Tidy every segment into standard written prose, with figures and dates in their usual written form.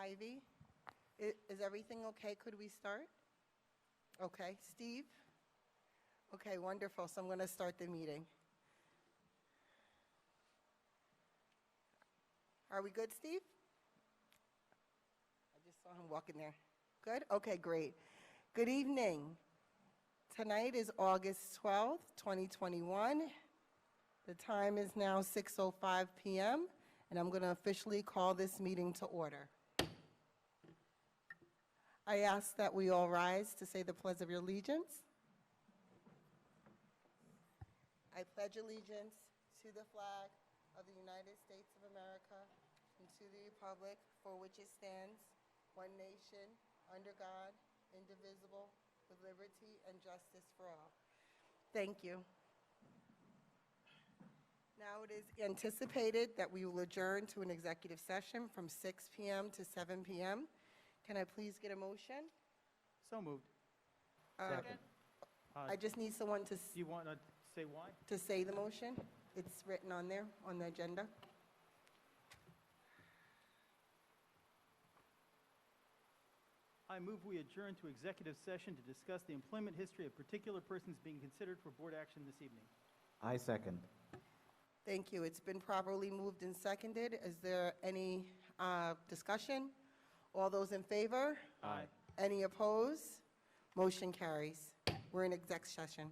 Ivy. Is everything okay? Could we start? Okay. Steve? Okay, wonderful. So I'm going to start the meeting. Are we good, Steve? I just saw him walking there. Good? Okay, great. Good evening. Tonight is August 12th, 2021. The time is now 6:05 p.m., and I'm going to officially call this meeting to order. I ask that we all rise to say the Pledge of Allegiance. I pledge allegiance to the flag of the United States of America and to the republic for which it stands, one nation, under God, indivisible, with liberty and justice for all. Thank you. Now it is anticipated that we will adjourn to an executive session from 6 p.m. to 7 p.m. Can I please get a motion? So moved. Second. I just need someone to, Do you want to say why? to say the motion. It's written on there, on the agenda. I move we adjourn to executive session to discuss the employment history of particular persons being considered for board action this evening. I second. Thank you. It's been properly moved and seconded. Is there any discussion? All those in favor? Aye. Any opposed? Motion carries. We're in exec session.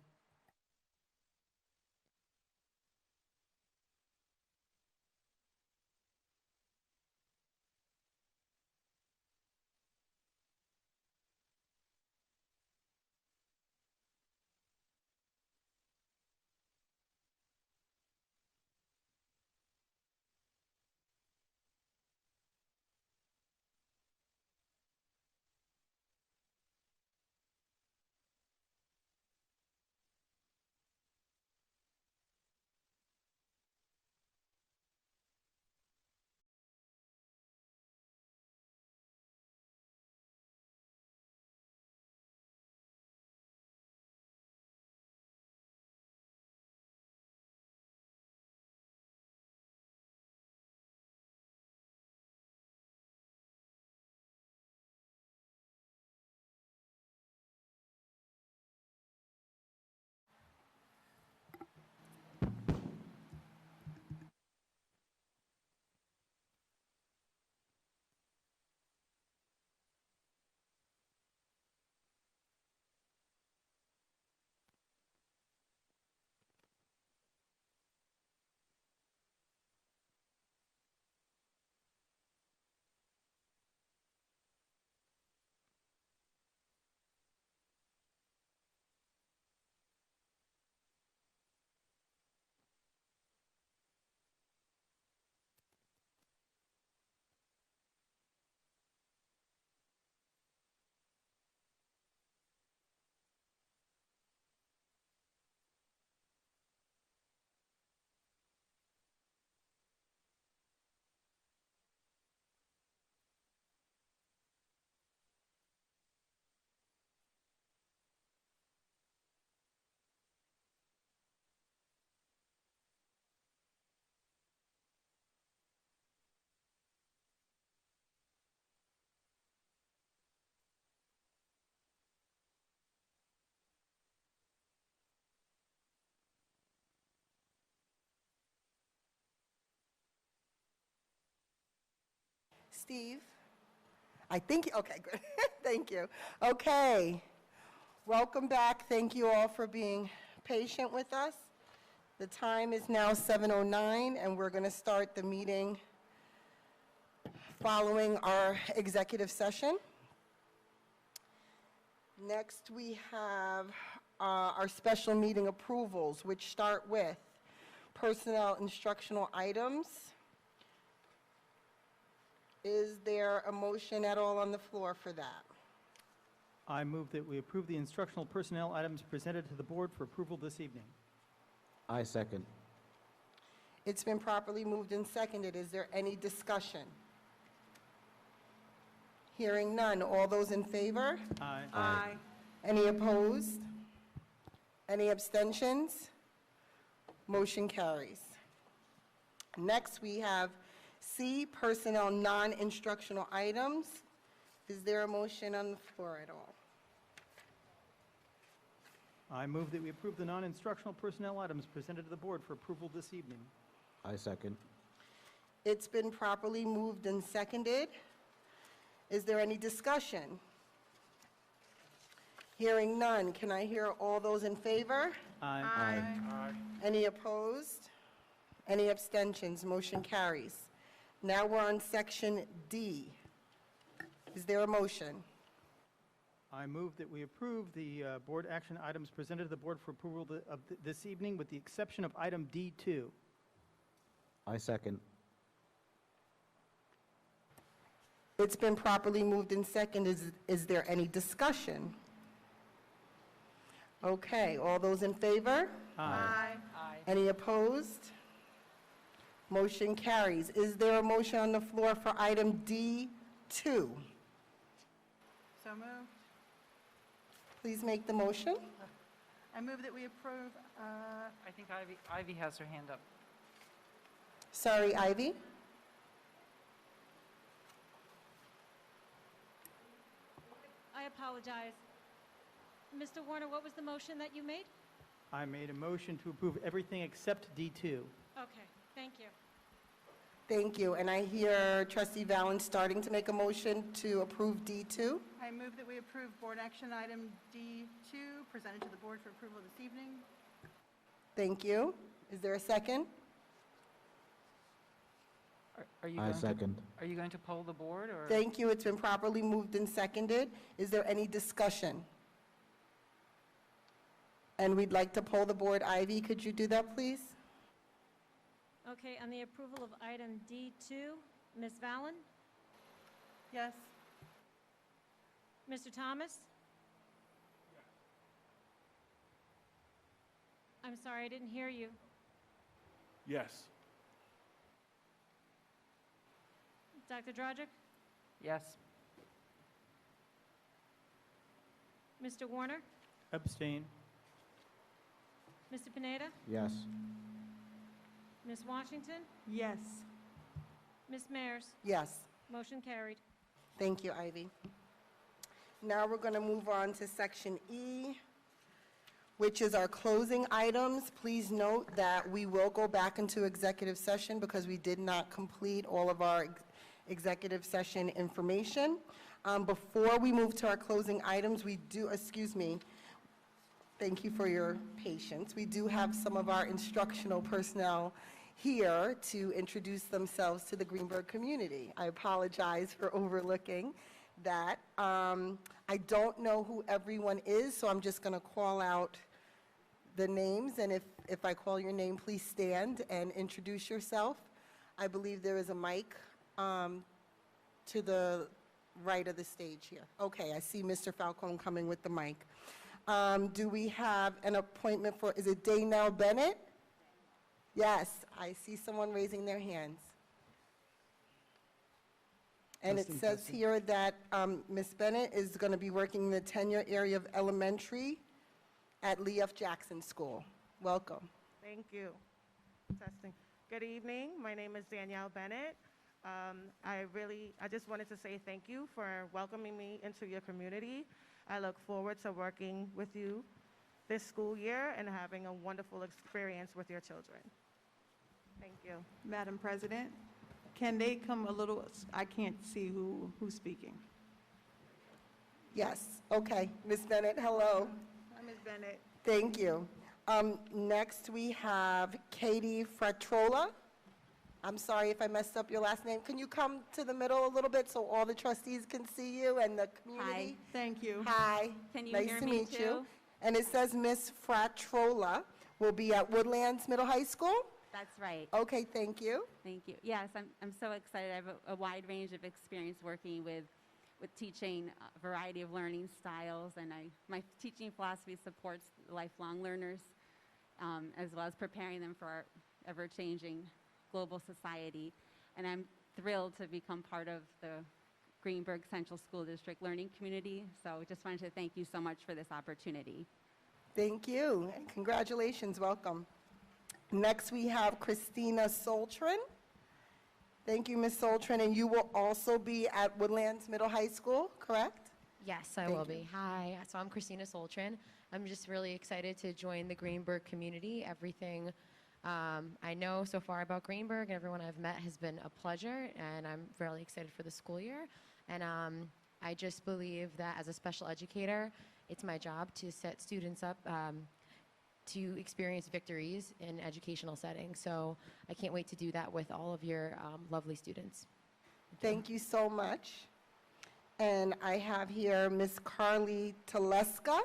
Steve? I think, okay, good. Thank you. Okay. Welcome back. Thank you all for being patient with us. The time is now 7:09, and we're going to start the meeting following our executive session. Next, we have our special meeting approvals, which start with personnel instructional items. Is there a motion at all on the floor for that? I move that we approve the instructional personnel items presented to the board for approval this evening. I second. It's been properly moved and seconded. Is there any discussion? Hearing none. All those in favor? Aye. Aye. Any opposed? Any abstentions? Motion carries. Next, we have C, personnel non-instructional items. Is there a motion on the floor at all? I move that we approve the non-instructional personnel items presented to the board for approval this evening. I second. It's been properly moved and seconded. Is there any discussion? Hearing none, can I hear all those in favor? Aye. Aye. Any opposed? Any abstentions? Motion carries. Now we're on section D. Is there a motion? I move that we approve the board action items presented to the board for approval this evening with the exception of item D2. I second. It's been properly moved and seconded. Is there any discussion? Okay, all those in favor? Aye. Any opposed? Motion carries. Is there a motion on the floor for item D2? So moved. Please make the motion. I move that we approve, I think Ivy has her hand up. Sorry, Ivy. I apologize. Mr. Warner, what was the motion that you made? I made a motion to approve everything except D2. Okay, thank you. Thank you. And I hear trustee Valen starting to make a motion to approve D2. I move that we approve board action item D2 presented to the board for approval this evening. Thank you. Is there a second? Are you I going to, second. are you going to poll the board or? Thank you. It's been properly moved and seconded. Is there any discussion? And we'd like to poll the board. Ivy, could you do that, please? Okay, on the approval of item D2, Ms. Valen? Yes. Mr. Thomas? I'm sorry, I didn't hear you. Yes. Dr. Drogic? Yes. Mr. Warner? Abstain. Mr. Pineda? Yes. Ms. Washington? Yes. Ms. Mears? Yes. Motion carried. Thank you, Ivy. Now we're going to move on to section E, which is our closing items. Please note that we will go back into executive session because we did not complete all of our executive session information. Before we move to our closing items, we do, excuse me, thank you for your patience. We do have some of our instructional personnel here to introduce themselves to the Greenberg community. I apologize for overlooking that. I don't know who everyone is, so I'm just going to call out the names, and if I call your name, please stand and introduce yourself. I believe there is a mic to the right of the stage here. Okay, I see Mr. Falcone coming with the mic. Do we have an appointment for, is it Daynell Bennett? Yes, I see someone raising their hands. And it Testing, says testing. here that Ms. Bennett is going to be working in the tenure area of elementary at Lee F. Jackson School. Welcome. Thank you. Testing. Good evening. My name is Danielle Bennett. I just wanted to say thank you for welcoming me into your community. I look forward to working with you this school year and having a wonderful experience with your children. Thank you. Madam President, can they come a little, I can't see who's speaking. Yes, okay. Ms. Bennett, hello. Hi, Ms. Bennett. Thank you. Next, we have Katie Fratrola. I'm sorry if I messed up your last name. Can you come to the middle a little bit so all the trustees can see you and the community? Thank you. Hi. Can you Nice hear to me meet you. too? And it says Ms. Fratrola will be at Woodlands Middle High School? That's right. Okay, thank you. Thank you. Yes, I'm so excited. I have a wide range of experience working with teaching a variety of learning styles, and my teaching philosophy supports lifelong learners, as well as preparing them for our ever-changing global society. And I'm thrilled to become part of the Greenberg Central School District learning community. So just wanted to thank you so much for this opportunity. Thank you, and congratulations, welcome. Next, we have Christina Soltrin. Thank you, Ms. Soltran, and you will also be at Woodlands Middle High School, correct? Yes, I Thank will you. be. Hi, so I'm Christina Soltran. I'm just really excited to join the Greenberg community. Everything I know so far about Greenberg and everyone I've met has been a pleasure, and I'm really excited for the school year. And I just believe that as a special educator, it's my job to set students up to experience victories in educational settings. So I can't wait to do that with all of your lovely students. Thank you so much. And I have here Ms. Carly Teleska.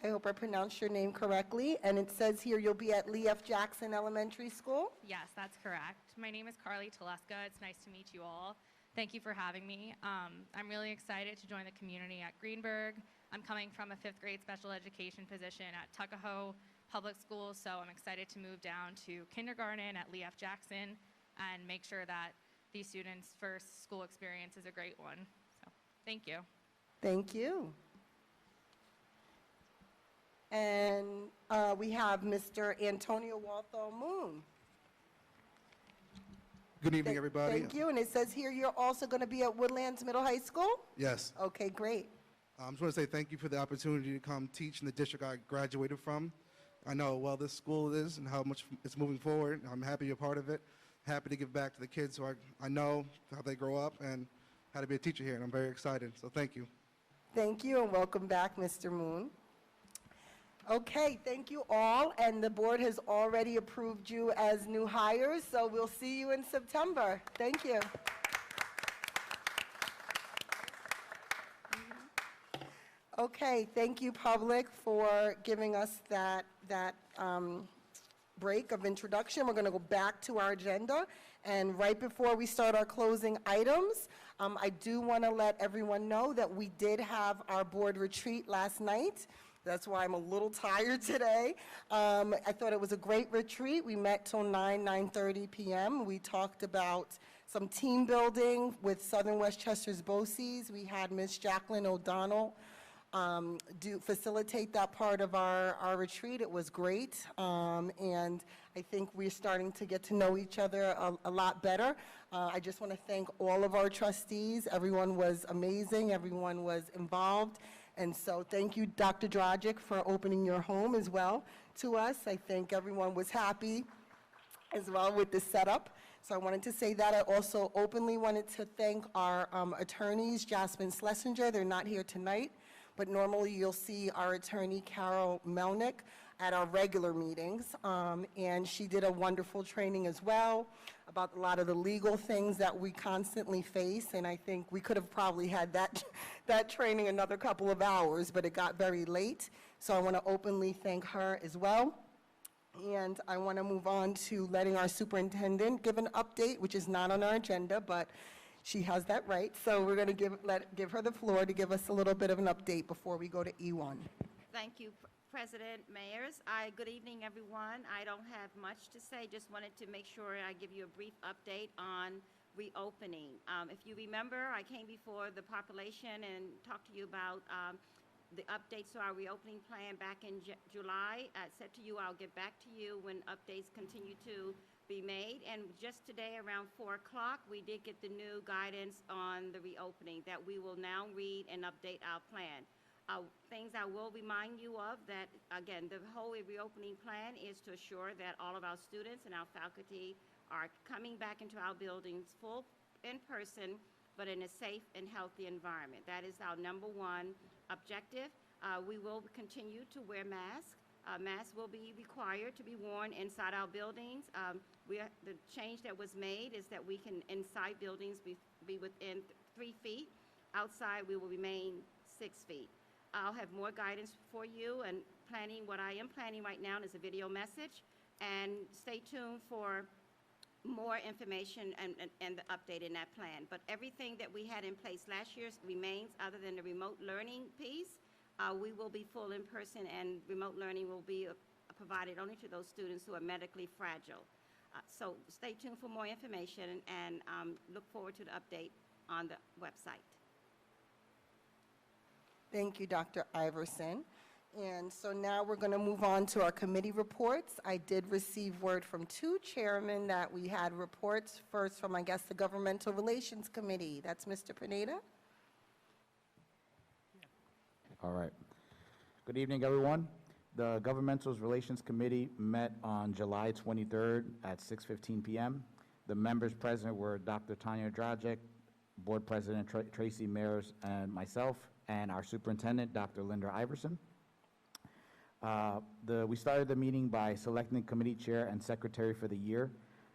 I hope I pronounced your name correctly. And it says here you'll be at Lee F. Jackson Elementary School. Yes, that's correct. My name is Carly Teleska. It's nice to meet you all. Thank you for having me. I'm really excited to join the community at Greenberg. I'm coming from a 5th grade special education position at Tuckahoe Public Schools, so I'm excited to move down to kindergarten at Lee F. Jackson and make sure that these students' first school experience is a great one. So, thank you. Thank you. And we have Mr. Antonio Walthall Moon. Good evening, everybody. Thank you. And it says here you're also going to be at Woodlands Middle High School? Yes. Okay, great. I just want to say thank you for the opportunity to come teach in the district I graduated from. I know how well this school is and how much it's moving forward. I'm happy you're part of it. Happy to give back to the kids who I know how they grow up and how to be a teacher here, and I'm very excited. So thank you. Thank you, and welcome back, Mr. Moon. Okay, thank you all, and the board has already approved you as new hires, so we'll see you in September. Thank you. Okay, thank you, public, for giving us that break of introduction. We're going to go back to our agenda, and right before we start our closing items, I do want to let everyone know that we did have our board retreat last night. That's why I'm a little tired today. I thought it was a great retreat. We met till 9:30 p.m. We talked about some team building with Southern Westchester's BOCES. We had Ms. Jacqueline O'Donnell facilitate that part of our retreat. It was great, and I think we're starting to get to know each other a lot better. I just want to thank all of our trustees. Everyone was amazing. Everyone was involved. And so thank you, Dr. Dragic, for opening your home as well to us. I think everyone was happy as well with the setup. So I wanted to say that. I also openly wanted to thank our attorneys, Jasmine Schlesinger. They're not here tonight, but normally you'll see our attorney, Carol Melnick, at our regular meetings. And she did a wonderful training as well about a lot of the legal things that we constantly face. And I think we could have probably had that training another couple of hours, but it got very late. So I want to openly thank her as well. And I want to move on to letting our superintendent give an update, which is not on our agenda, but she has that right. So we're going to give her the floor to give us a little bit of an update before we go to E1. Thank you, President Mayers. Good evening, everyone. I don't have much to say. Just wanted to make sure I give you a brief update on reopening. If you remember, I came before the population and talked to you about the updates to our reopening plan back in July. I said to you I'll get back to you when updates continue to be made. And just today around 4 o'clock, we did get the new guidance on the reopening that we will now read and update our plan. Things I will remind you of that, again, the whole reopening plan is to assure that all of our students and our faculty are coming back into our buildings full in person, but in a safe and healthy environment. That is our number one objective. We will continue to wear masks. Masks will be required to be worn inside our buildings. The change that was made is that we can, inside buildings, be within 3 feet. Outside, we will remain 6 feet. I'll have more guidance for you, and what I am planning right now is a video message, and stay tuned for more information and the update in that plan. But everything that we had in place last year remains, other than the remote learning piece. We will be full in person, and remote learning will be provided only to those students who are medically fragile. So stay tuned for more information, and look forward to the update on the website. Thank you, Dr. Iverson. And so now we're going to move on to our committee reports. I did receive word from two chairmen that we had reports, first from, I guess, the Governmental Relations Committee. That's Mr. Pineda. All right. Good evening, everyone. The Governmental Relations Committee met on July 23rd at 6:15 p.m. The members present were Dr. Tanya Dragic, Board President Tracy Mayers, and myself, and our Superintendent, Dr. Linda Iverson. We started the meeting by selecting committee chair and secretary for the year.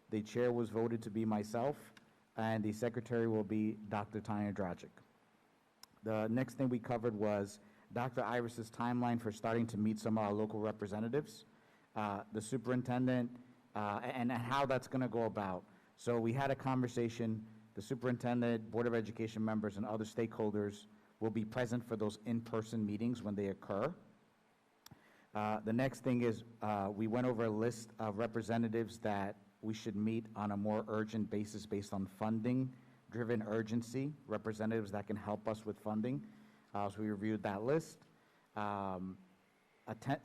The chair was voted to be myself, and the secretary will be Dr. Tanya Dragic. The next thing we covered was Dr. Iverson's timeline for starting to meet some of our local representatives, the superintendent, and how that's going to go about. So we had a conversation. The superintendent, Board of Education members, and other stakeholders will be present for those in-person meetings when they occur. The next thing is we went over a list of representatives that we should meet on a more urgent basis based on funding-driven urgency, representatives that can help us with funding. So we reviewed that list.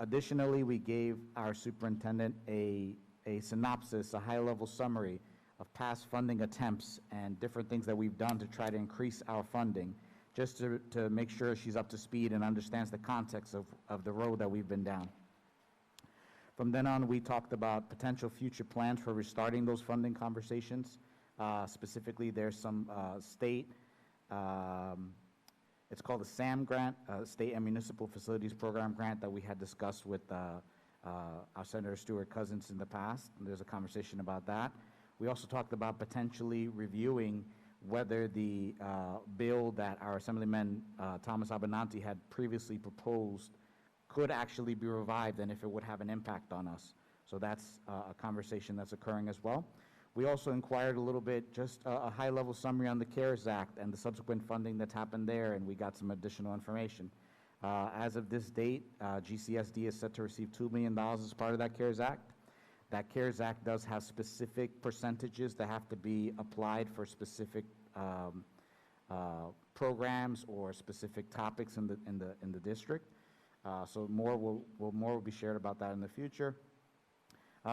Additionally, we gave our superintendent a synopsis, a high-level summary of past funding attempts and different things that we've done to try to increase our funding, just to make sure she's up to speed and understands the context of the road that we've been down. From then on, we talked about potential future plans for restarting those funding conversations. Specifically, there's some state, it's called the SAM grant, State and Municipal Facilities Program grant that we had discussed with our Senator Stewart Cousins in the past. And there's a conversation about that. We also talked about potentially reviewing whether the bill that our Assemblyman Thomas Abenanti had previously proposed could actually be revived and if it would have an impact on us. So that's a conversation that's occurring as well. We also inquired a little bit, just a high-level summary on the CARES Act and the subsequent funding that's happened there, and we got some additional information. As of this date, GCSD is set to receive $2 million as part of that CARES Act. That CARES Act does have specific percentages that have to be applied for specific programs or specific topics in the district. So more will be shared about that in the future.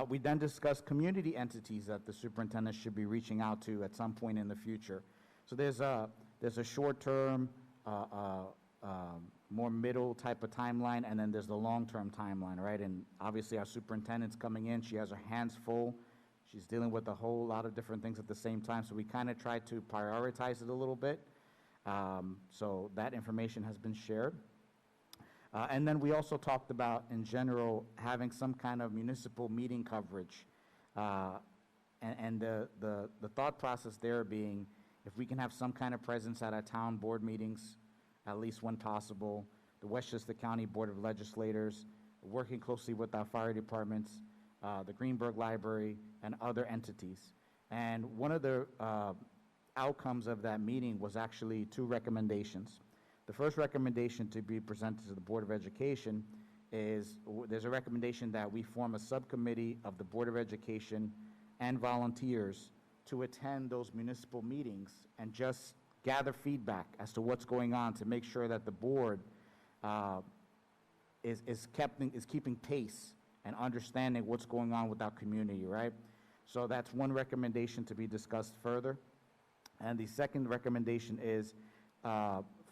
We then discussed community entities that the superintendent should be reaching out to at some point in the future. So there's a short-term, more middle type of timeline, and then there's the long-term timeline, right? And obviously our superintendent's coming in, she has her hands full. She's dealing with a whole lot of different things at the same time, so we kind of tried to prioritize it a little bit. So that information has been shared. And then we also talked about, in general, having some kind of municipal meeting coverage. And the thought process there being, if we can have some kind of presence at our town board meetings, at least when possible, the Westchester County Board of Legislators, working closely with our fire departments, the Greenberg Library, and other entities. And one of the outcomes of that meeting was actually 2 recommendations. The first recommendation to be presented to the Board of Education is there's a recommendation that we form a subcommittee of the Board of Education and volunteers to attend those municipal meetings and just gather feedback as to what's going on to make sure that the board is keeping pace and understanding what's going on with our community, right? So that's one recommendation to be discussed further. And the second recommendation is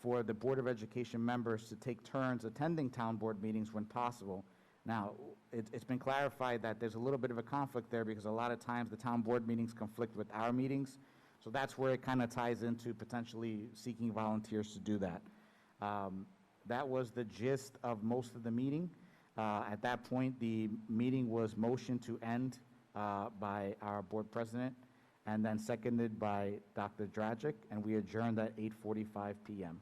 for the Board of Education members to take turns attending town board meetings when possible. Now, it's been clarified that there's a little bit of a conflict there because a lot of times the town board meetings conflict with our meetings. So that's where it kind of ties into potentially seeking volunteers to do that. That was the gist of most of the meeting. At that point, the meeting was motioned to end by our board president and then seconded by Dr. Dragic, and we adjourned at 8:45 p.m.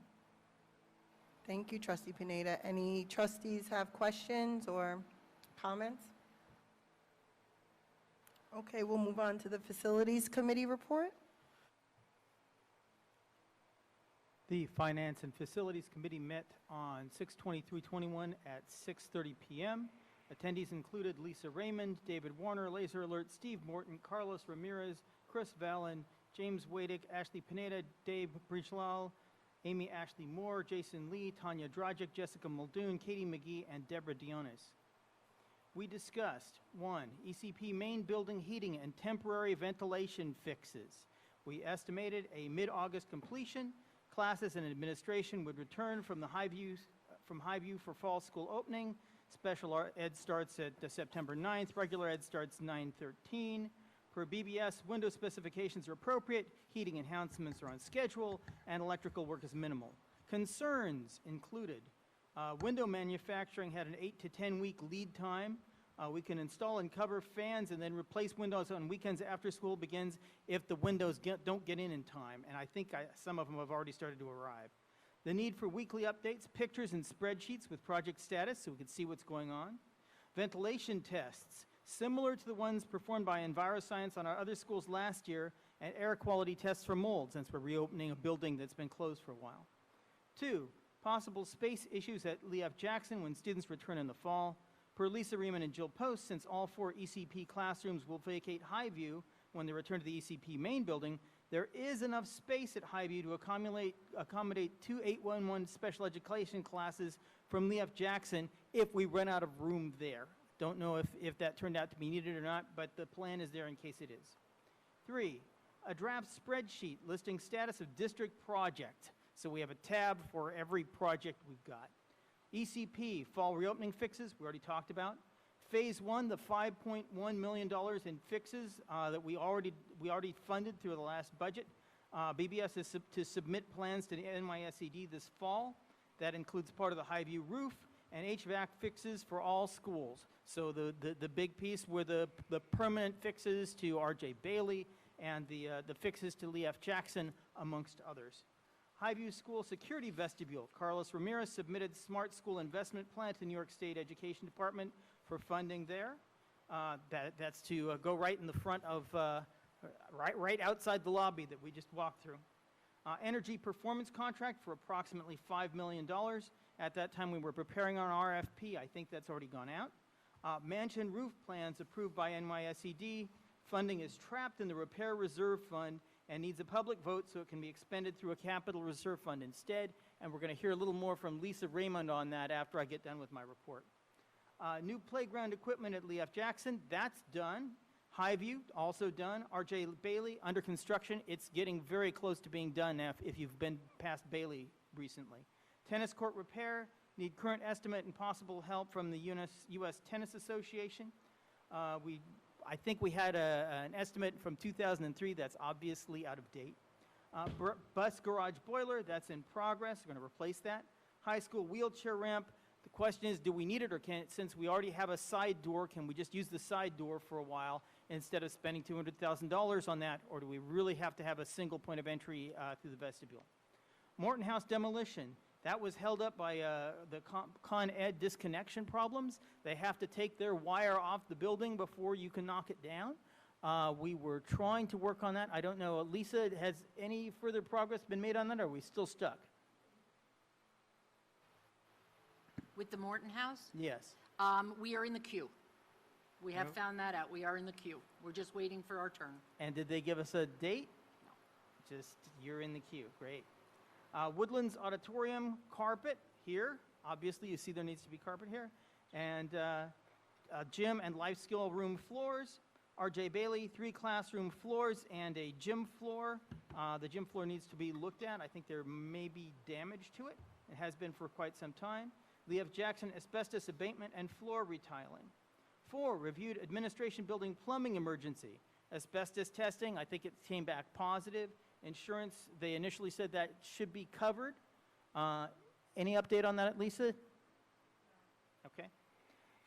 Thank you, Trustee Pineda. Any trustees have questions or comments? Okay, we'll move on to the Facilities Committee report. The Finance and Facilities Committee met on 6/23/21 at 6:30 p.m. Attendees included Lisa Raymond, David Warner, Laser Alert, Steve Morton, Carlos Ramirez, Chris Vallon, James Wadick, Ashley Pineda, Dave Bridgelal, Amy Ashley Moore, Jason Lee, Tanya Dragic, Jessica Muldoon, Katie McGee, and Deborah Dionis. We discussed, 1, ECP main building heating and temporary ventilation fixes. We estimated a mid-August completion. Classes and administration would return from Highview for fall school opening. Special ed starts at September 9th. Regular ed starts 9/13. Per BBS, window specifications are appropriate, heating enhancements are on schedule, and electrical work is minimal. Concerns included window manufacturing had an 8 to 10 week lead time. We can install and cover fans and then replace windows on weekends after school begins if the windows don't get in time, and I think some of them have already started to arrive. The need for weekly updates, pictures, and spreadsheets with project status so we can see what's going on. Ventilation tests, similar to the ones performed by EnviroScience on our other schools last year, and air quality tests for mold, since we're reopening a building that's been closed for a while. 2, possible space issues at Lee F. Jackson when students return in the fall. Per Lisa Riemann and Jill Post, since all 4 ECP classrooms will vacate Highview when they return to the ECP main building, there is enough space at Highview to accommodate 2 811 special education classes from Lee F. Jackson if we run out of room there. Don't know if that turned out to be needed or not, but the plan is there in case it is. 3, a draft spreadsheet listing status of district project. So we have a tab for every project we've got. ECP, fall reopening fixes, we already talked about. Phase 1, the $5.1 million in fixes that we already funded through the last budget. BBS is to submit plans to the NYSED this fall. That includes part of the Highview roof and HVAC fixes for all schools. So the big piece were the permanent fixes to R.J. Bailey and the fixes to Lee F. Jackson, amongst others. Highview School Security Vestibule. Carlos Ramirez submitted Smart School Investment Plan to the New York State Education Department for funding there. That's to go right in the front of, right outside the lobby that we just walked through. Energy performance contract for approximately $5 million. At that time, we were preparing our RFP. I think that's already gone out. Mansion roof plans approved by NYSED. Funding is trapped in the Repair Reserve Fund and needs a public vote so it can be expended through a capital reserve fund instead. And we're going to hear a little more from Lisa Raymond on that after I get done with my report. New playground equipment at Lee F. Jackson, that's done. Highview, also done. R.J. Bailey, under construction. It's getting very close to being done now if you've been past Bailey recently. Tennis court repair, need current estimate and possible help from the U.S. Tennis Association. I think we had an estimate from 2003 that's obviously out of date. Bus garage boiler, that's in progress. We're going to replace that. High school wheelchair ramp. The question is, do we need it, or since we already have a side door, can we just use the side door for a while instead of spending $200,000 on that, or do we really have to have a single point of entry through the vestibule? Morton House demolition. That was held up by the Con Ed disconnection problems. They have to take their wire off the building before you can knock it down. We were trying to work on that. I don't know. Lisa, has any further progress been made on that, or are we still stuck? With the Morton House? Yes. We are in the queue. We have found that out. We are in the queue. We're just waiting for our turn. And did they give us a date? No. Just, you're in the queue. Great. Woodlands Auditorium carpet here. Obviously, you see there needs to be carpet here. And gym and life skill room floors. R.J. Bailey, 3 classroom floors and a gym floor. The gym floor needs to be looked at. I think there may be damage to it. It has been for quite some time. Lee F. Jackson asbestos abatement and floor retiling. 4, reviewed administration building plumbing emergency. Asbestos testing, I think it came back positive. Insurance, they initially said that should be covered. Any update on that, Lisa? Okay.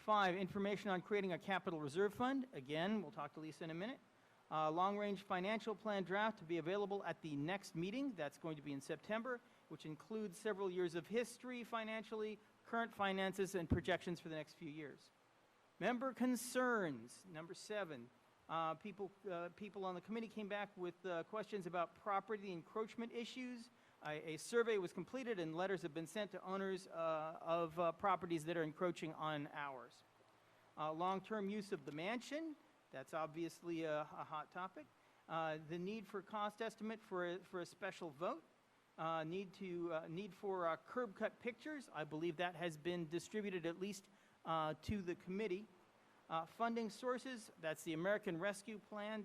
5, information on creating a capital reserve fund. Again, we'll talk to Lisa in a minute. Long-range financial plan draft to be available at the next meeting. That's going to be in September, which includes several years of history financially, current finances, and projections for the next few years. Member concerns, number 7. People on the committee came back with questions about property encroachment issues. A survey was completed and letters have been sent to owners of properties that are encroaching on ours. Long-term use of the mansion, that's obviously a hot topic. The need for cost estimate for a special vote. need for curb cut pictures. I believe that has been distributed at least to the committee. Funding sources, that's the American Rescue Plan.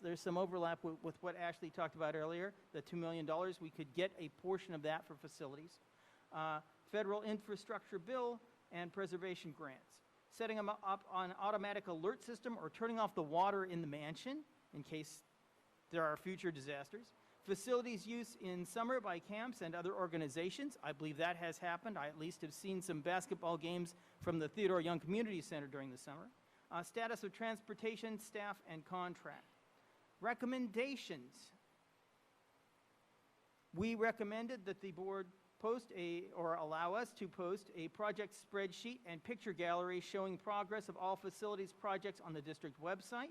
There's some overlap with what Ashley talked about earlier, the $2 million. We could get a portion of that for facilities. Federal infrastructure bill and preservation grants. Setting them up on automatic alert system or turning off the water in the mansion in case there are future disasters. Facilities use in summer by camps and other organizations. I believe that has happened. I at least have seen some basketball games from the Theodore Young Community Center during the summer. Status of transportation, staff, and contract. Recommendations. We recommended that the board allow us to post a project spreadsheet and picture gallery showing progress of all facilities projects on the district website.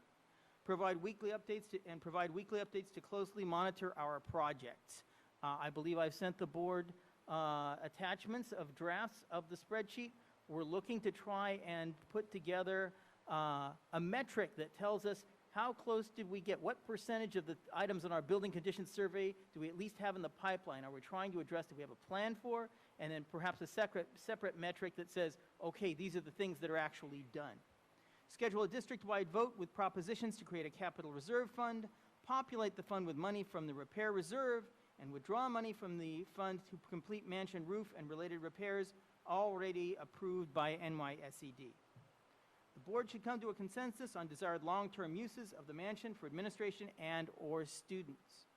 Provide weekly updates to closely monitor our projects. I believe I've sent the board attachments of drafts of the spreadsheet. We're looking to try and put together a metric that tells us how close did we get, what percentage of the items on our building conditions survey do we at least have in the pipeline? Are we trying to address that we have a plan for? And then perhaps a separate metric that says, okay, these are the things that are actually done. Schedule a district-wide vote with propositions to create a capital reserve fund, populate the fund with money from the repair reserve, and withdraw money from the fund to complete mansion roof and related repairs already approved by NYSED. The board should come to a consensus on desired long-term uses of the mansion for administration and/or students.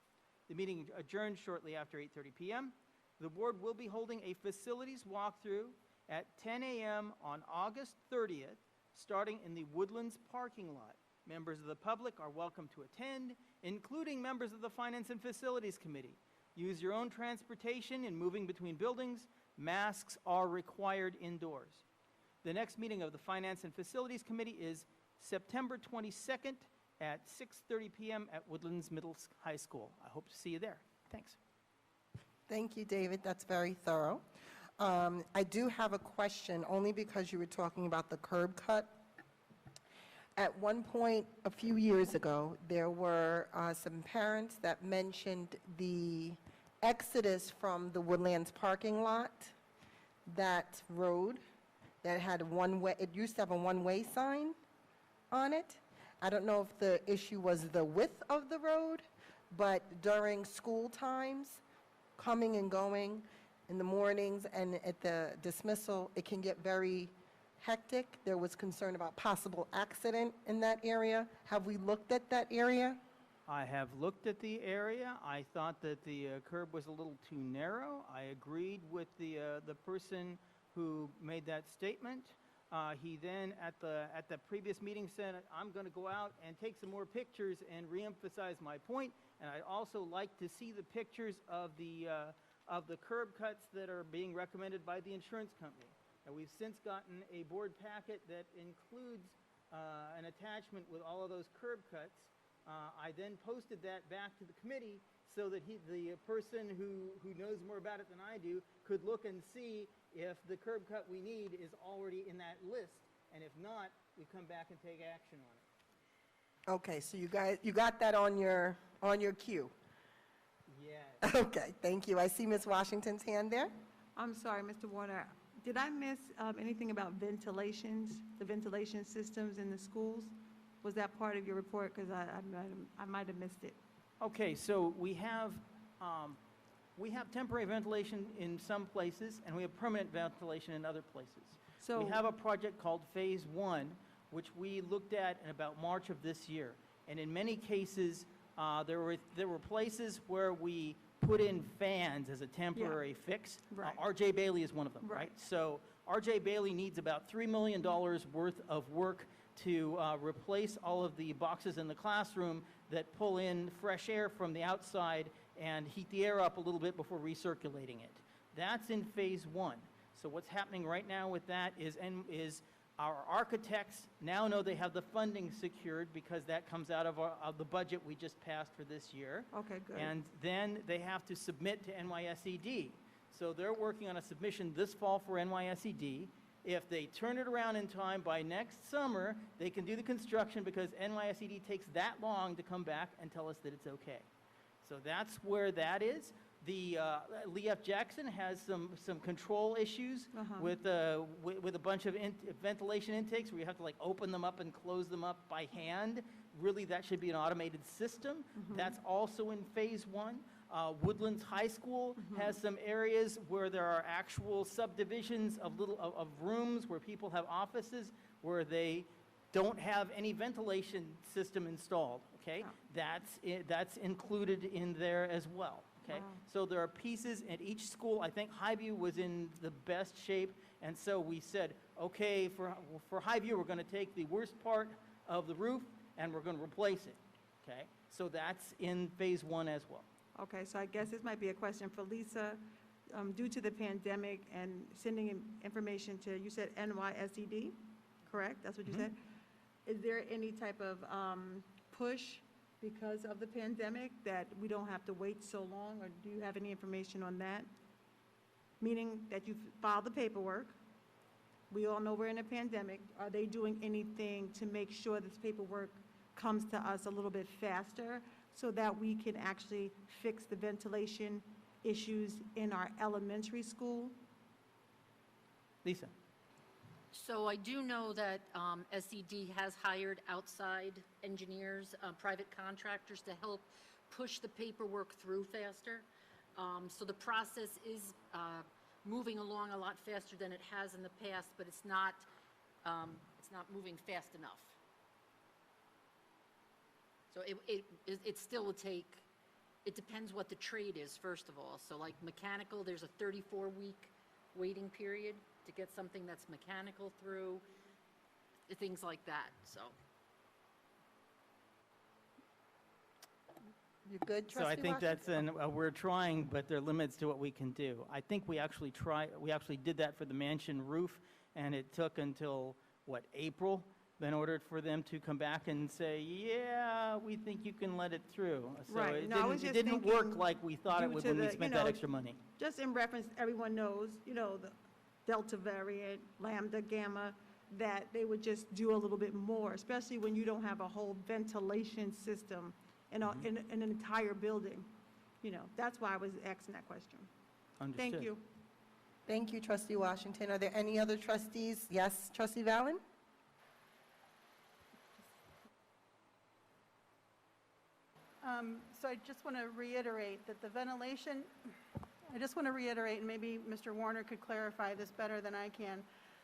The meeting adjourned shortly after 8:30 p.m. The board will be holding a facilities walkthrough at 10 a.m. on August 30th, starting in the Woodlands parking lot. Members of the public are welcome to attend, including members of the Finance and Facilities Committee. Use your own transportation in moving between buildings. Masks are required indoors. The next meeting of the Finance and Facilities Committee is September 22nd at 6:30 p.m. at Woodlands High School. I hope to see you there. Thanks. Thank you, David. That's very thorough. I do have a question, only because you were talking about the curb cut. At one point, a few years ago, there were some parents that mentioned the exodus from the Woodlands parking lot, that road that had it used to have a one-way sign on it. I don't know if the issue was the width of the road, but during school times, coming and going in the mornings and at the dismissal, it can get very hectic. There was concern about possible accident in that area. Have we looked at that area? I have looked at the area. I thought that the curb was a little too narrow. I agreed with the person who made that statement. He then, at the previous meeting, said, I'm going to go out and take some more pictures and reemphasize my point. And I'd also like to see the pictures of the curb cuts that are being recommended by the insurance company. And we've since gotten a board packet that includes an attachment with all of those curb cuts. I then posted that back to the committee so that the person who knows more about it than I do could look and see if the curb cut we need is already in that list, and if not, we come back and take action on it. Okay, so you got that on your queue. Yes. Okay, thank you. I see Ms. Washington's hand there. I'm sorry, Mr. Warner. Did I miss anything about the ventilation systems in the schools? Was that part of your report? Because I might have missed it. Okay, so we have temporary ventilation in some places, and we have permanent ventilation in other places. So we have a project called Phase 1, which we looked at in about March of this year. And in many cases, there were places where we put in fans as a temporary fix. Right. R.J. Bailey is one of them, Right. right? So R.J. Bailey needs about $3 million worth of work to replace all of the boxes in the classroom that pull in fresh air from the outside and heat the air up a little bit before recirculating it. That's in Phase 1. So what's happening right now with that is our architects now know they have the funding secured because that comes out of the budget we just passed for this year. Okay, good. And then they have to submit to NYSED. So they're working on a submission this fall for NYSED. If they turn it around in time by next summer, they can do the construction because NYSED takes that long to come back and tell us that it's okay. So that's where that is. The Lee F. Jackson has some control issues with a bunch of ventilation intakes where you have to like open them up and close them up by hand. Really, that should be an automated system. That's also in phase 1. Woodlands High School has some areas where there are actual subdivisions of of rooms where people have offices where they don't have any ventilation system installed. Okay, that's included in there as well. Okay, so there are pieces at each school. I think Highview was in the best shape, and so we said, okay, for Highview, we're going to take the worst part of the roof and we're going to replace it. Okay, so that's in phase 1 as well. Okay, so I guess this might be a question for Lisa. Due to the pandemic and sending information to, you said NYSED, correct? That's what you said? Is there any type of push because of the pandemic that we don't have to wait so long, or do you have any information on that? Meaning that you've filed the paperwork, we all know we're in a pandemic. Are they doing anything to make sure this paperwork comes to us a little bit faster so that we can actually fix the ventilation issues in our elementary school? Lisa. So I do know that SED has hired outside engineers, private contractors to help push the paperwork through faster. So the process is moving along a lot faster than it has in the past, but it's not moving fast enough. So it still will take, it depends what the trade is, first of all. So like mechanical, there's a 34-week waiting period to get something that's mechanical through, things like that, so. You good, So I Trustee think that's Washington? we're trying, but there are limits to what we can do. I think we actually did that for the mansion roof, and it took until, what, April, in order for them to come back and say, yeah, we think you can let it through. So Right. it No, I was didn't, just it didn't work thinking like we thought it due would to when we the, spent you that know, extra money. Just in reference, everyone knows, the Delta variant, Lambda, Gamma, that they would just do a little bit more, especially when you don't have a whole ventilation system in an entire building. That's why I was asking that question. Understood. Thank you. Thank you, Trustee Washington. Are there any other trustees? Yes, Trustee Valen? So I just want to reiterate that the ventilation, and maybe Mr. Warner could clarify this better than I can,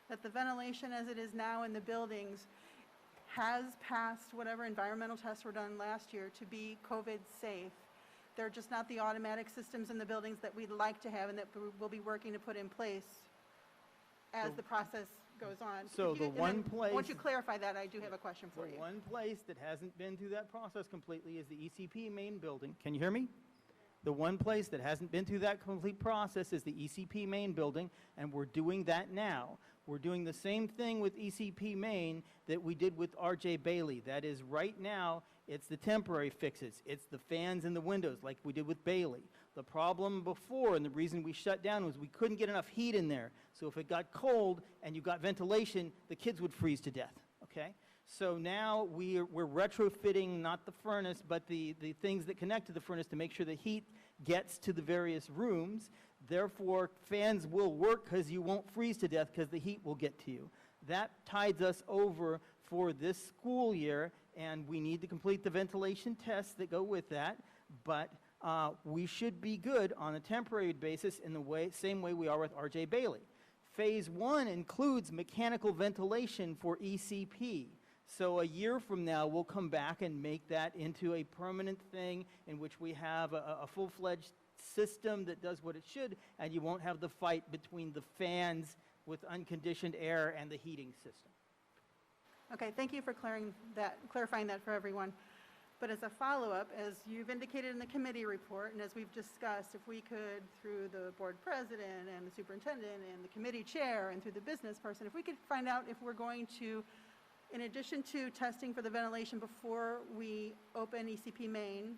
that the ventilation as it is now in the buildings has passed whatever environmental tests were done last year to be COVID safe. They're just not the automatic systems in the buildings that we'd like to have and that we'll be working to put in place as the process goes on. So the one place. Once you clarify that, I do have a question for you. The one place that hasn't been through that process completely is the ECP main building. Can you hear me? The one place that hasn't been through that complete process is the ECP main building, and we're doing that now. We're doing the same thing with ECP main that we did with RJ Bailey. That is, right now, it's the temporary fixes. It's the fans in the windows like we did with Bailey. The problem before, and the reason we shut down, was we couldn't get enough heat in there. So if it got cold and you got ventilation, the kids would freeze to death, okay? So now we're retrofitting not the furnace, but the things that connect to the furnace to make sure the heat gets to the various rooms. Therefore, fans will work because you won't freeze to death because the heat will get to you. That tides us over for this school year, and we need to complete the ventilation tests that go with that. But we should be good on a temporary basis in the same way we are with RJ Bailey. Phase 1 includes mechanical ventilation for ECP. So a year from now, we'll come back and make that into a permanent thing in which we have a full-fledged system that does what it should, and you won't have the fight between the fans with unconditioned air and the heating system. Okay, thank you for clarifying that for everyone. But as a follow-up, as you've indicated in the committee report, and as we've discussed, if we could, through the board president and the superintendent and the committee chair and through the business person, if we could find out if we're going to, in addition to testing for the ventilation before we open ECP main,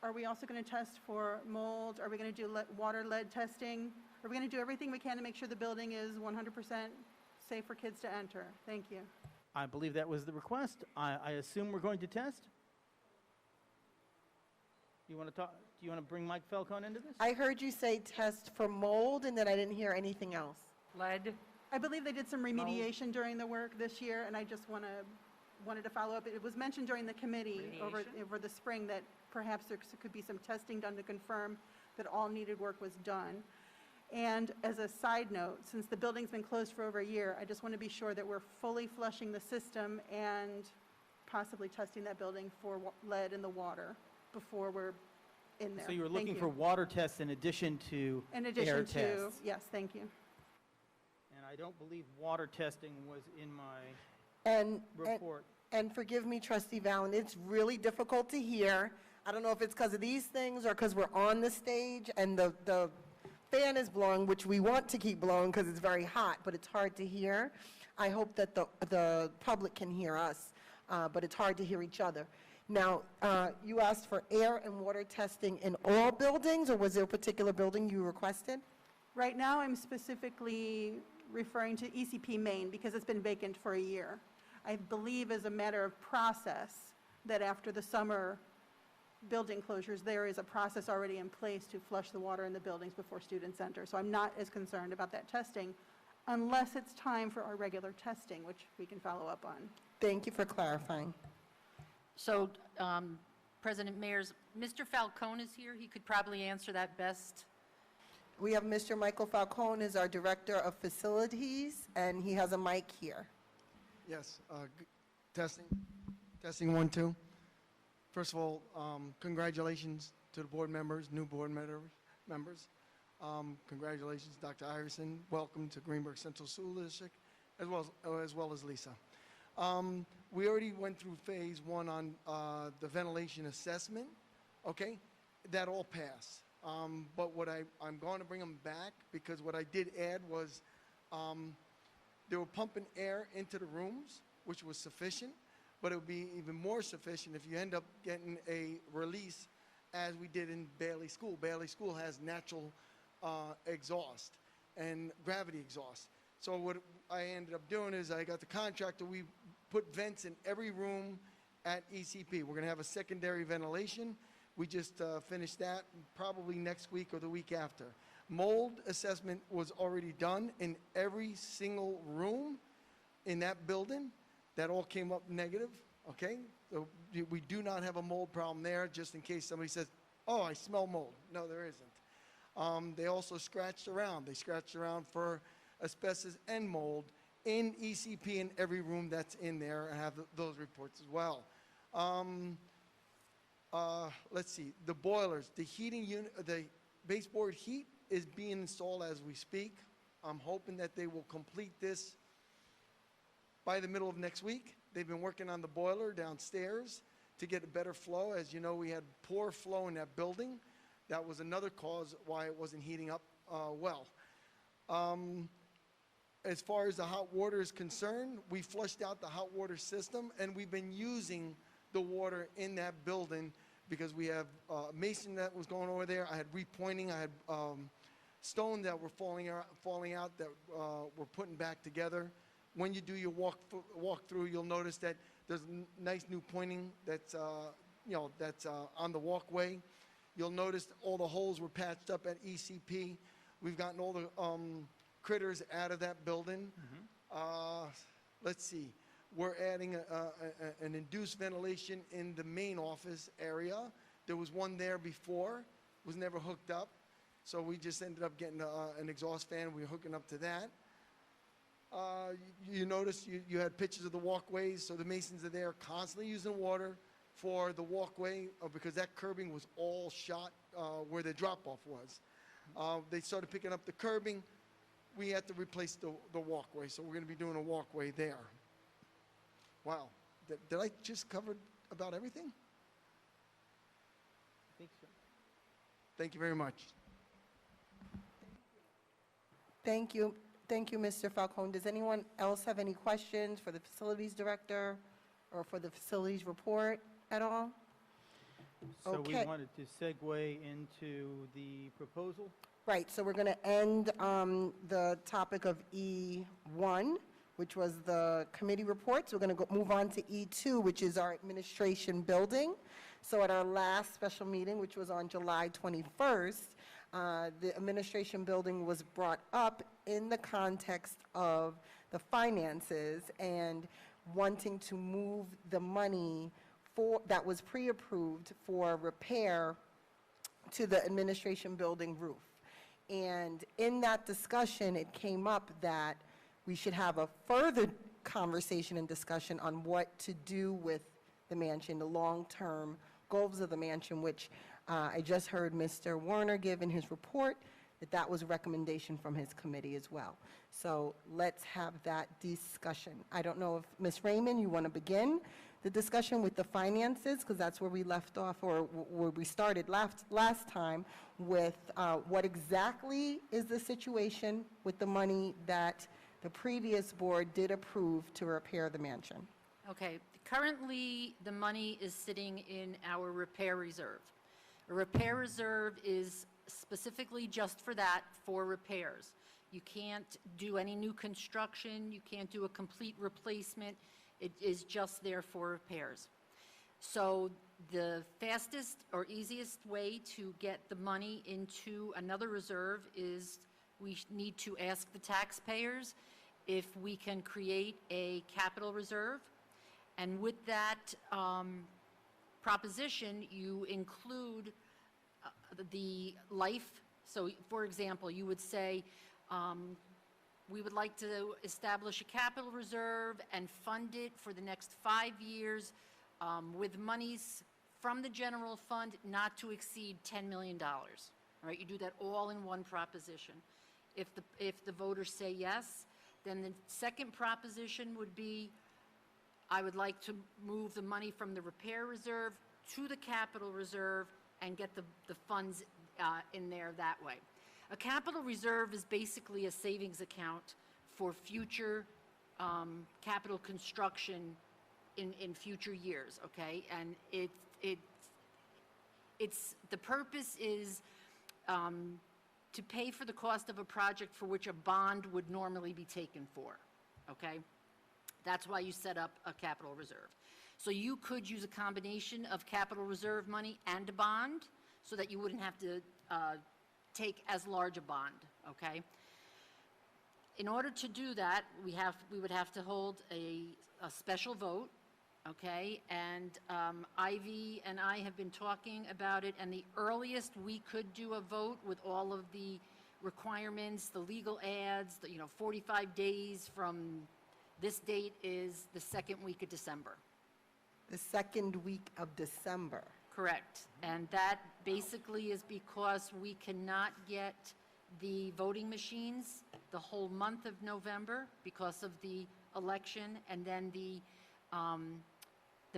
are we also going to test for mold? Are we going to do water lead testing? Are we going to do everything we can to make sure the building is 100% safe for kids to enter? Thank you. I believe that was the request. I assume we're going to test? You want to talk? do you want to bring Mike Falcone into this? I heard you say test for mold, and then I didn't hear anything else. Lead? I believe they did some remediation during the work this year, and I just wanted to follow up. It was mentioned during the committee over the spring that perhaps there could be some testing done to confirm that all needed work was done. And as a side note, since the building's been closed for over a year, I just want to be sure that we're fully flushing the system and possibly testing that building for lead in the water before we're in there. So you were Thank looking for water tests in addition to In air addition to, tests? yes, thank you. And I don't believe water testing was in my And report. And forgive me, Trustee Valen, it's really difficult to hear. I don't know if it's because of these things or because we're on the stage and the fan is blowing, which we want to keep blowing because it's very hot, but it's hard to hear. I hope that the public can hear us, but it's hard to hear each other. Now, you asked for air and water testing in all buildings, or was there a particular building you requested? Right now, I'm specifically referring to ECP Main because it's been vacant for a year. I believe as a matter of process that after the summer building closures, there is a process already in place to flush the water in the buildings before students enter. So I'm not as concerned about that testing unless it's time for our regular testing, which we can follow up on. Thank you for clarifying. So, President Mayers, Mr. Falcone is here. He could probably answer that best. We have Mr. Michael Falcone as our Director of Facilities, and he has a mic here. Yes, testing 1, 2. First of all, congratulations to the board members, new board members. Congratulations, Dr. Iverson. Welcome to Greenberg Central School District, as well as Lisa. We already went through phase 1 on the ventilation assessment. Okay, that all passed. But what I'm going to bring them back because what I did add was they were pumping air into the rooms, which was sufficient, but it would be even more sufficient if you end up getting a release as we did in Bailey School. Bailey School has natural exhaust and gravity exhaust. So what I ended up doing is I got the contractor, we put vents in every room at ECP. We're going to have a secondary ventilation. We just finished that probably next week or the week after. Mold assessment was already done in every single room in that building. That all came up negative, okay? So we do not have a mold problem there, just in case somebody says, oh, I smell mold. No, there isn't. They also scratched around. They scratched around for asbestos and mold in ECP in every room that's in there. I have those reports as well. Let's see, the boilers, the heating unit, the baseboard heat is being installed as we speak. I'm hoping that they will complete this by the middle of next week. They've been working on the boiler downstairs to get a better flow. As you know, we had poor flow in that building. That was another cause why it wasn't heating up well. As far as the hot water is concerned, we flushed out the hot water system, and we've been using the water in that building because we have mason that was going over there. I had repointing. I had stone that were falling out that we're putting back together. When you do your walk through, you'll notice that there's nice new pointing that's on the walkway. You'll notice all the holes were patched up at ECP. We've gotten all the critters out of that building. Let's see. We're adding an induced ventilation in the main office area. There was one there before, was never hooked up. So we just ended up getting an exhaust fan. We were hooking up to that. You notice you had pictures of the walkways. So the masons are there constantly using water for the walkway because that curbing was all shot where the drop-off was. They started picking up the curbing. We had to replace the walkway. So we're going to be doing a walkway there. Wow. Did I just cover about everything? I think so. Thank you very much. Thank you. Thank you, Mr. Falcone. Does anyone else have any questions for the facilities director or for the facilities report at all? So Okay. we wanted to segue into the proposal. Right, so we're going to end the topic of E1, which was the committee reports. We're going to move on to E2, which is our administration building. So at our last special meeting, which was on July 21st, the administration building was brought up in the context of the finances and wanting to move the money that was pre-approved for repair to the administration building roof. And in that discussion, it came up that we should have a further conversation and discussion on what to do with the mansion, the long-term goals of the mansion, which I just heard Mr. Warner give in his report, that was a recommendation from his committee as well. So let's have that discussion. I don't know if, Ms. Raymond, you want to begin the discussion with the finances, because that's where we left off, or where we started last time, with what exactly is the situation with the money that the previous board did approve to repair the mansion. Okay, currently, the money is sitting in our repair reserve. A repair reserve is specifically just for that, for repairs. You can't do any new construction, you can't do a complete replacement, it is just there for repairs. So the fastest or easiest way to get the money into another reserve is we need to ask the taxpayers if we can create a capital reserve. And with that proposition, you include the life. So, for example, you would say, we would like to establish a capital reserve and fund it for the next 5 years with monies from the general fund not to exceed $10 million. All right, you do that all in one proposition. If the voters say yes, then the second proposition would be, I would like to move the money from the repair reserve to the capital reserve and get the funds in there that way. A capital reserve is basically a savings account for future capital construction in future years, okay? And the purpose is to pay for the cost of a project for which a bond would normally be taken for, okay? That's why you set up a capital reserve. So you could use a combination of capital reserve money and a bond so that you wouldn't have to take as large a bond, okay? In order to do that, we would have to hold a special vote, okay? And Ivy and I have been talking about it, and the earliest we could do a vote with all of the requirements, the legal ads, 45 days from this date is the second week of December. The second week of December. Correct. And that basically is because we cannot get the voting machines the whole month of November because of the election, and then the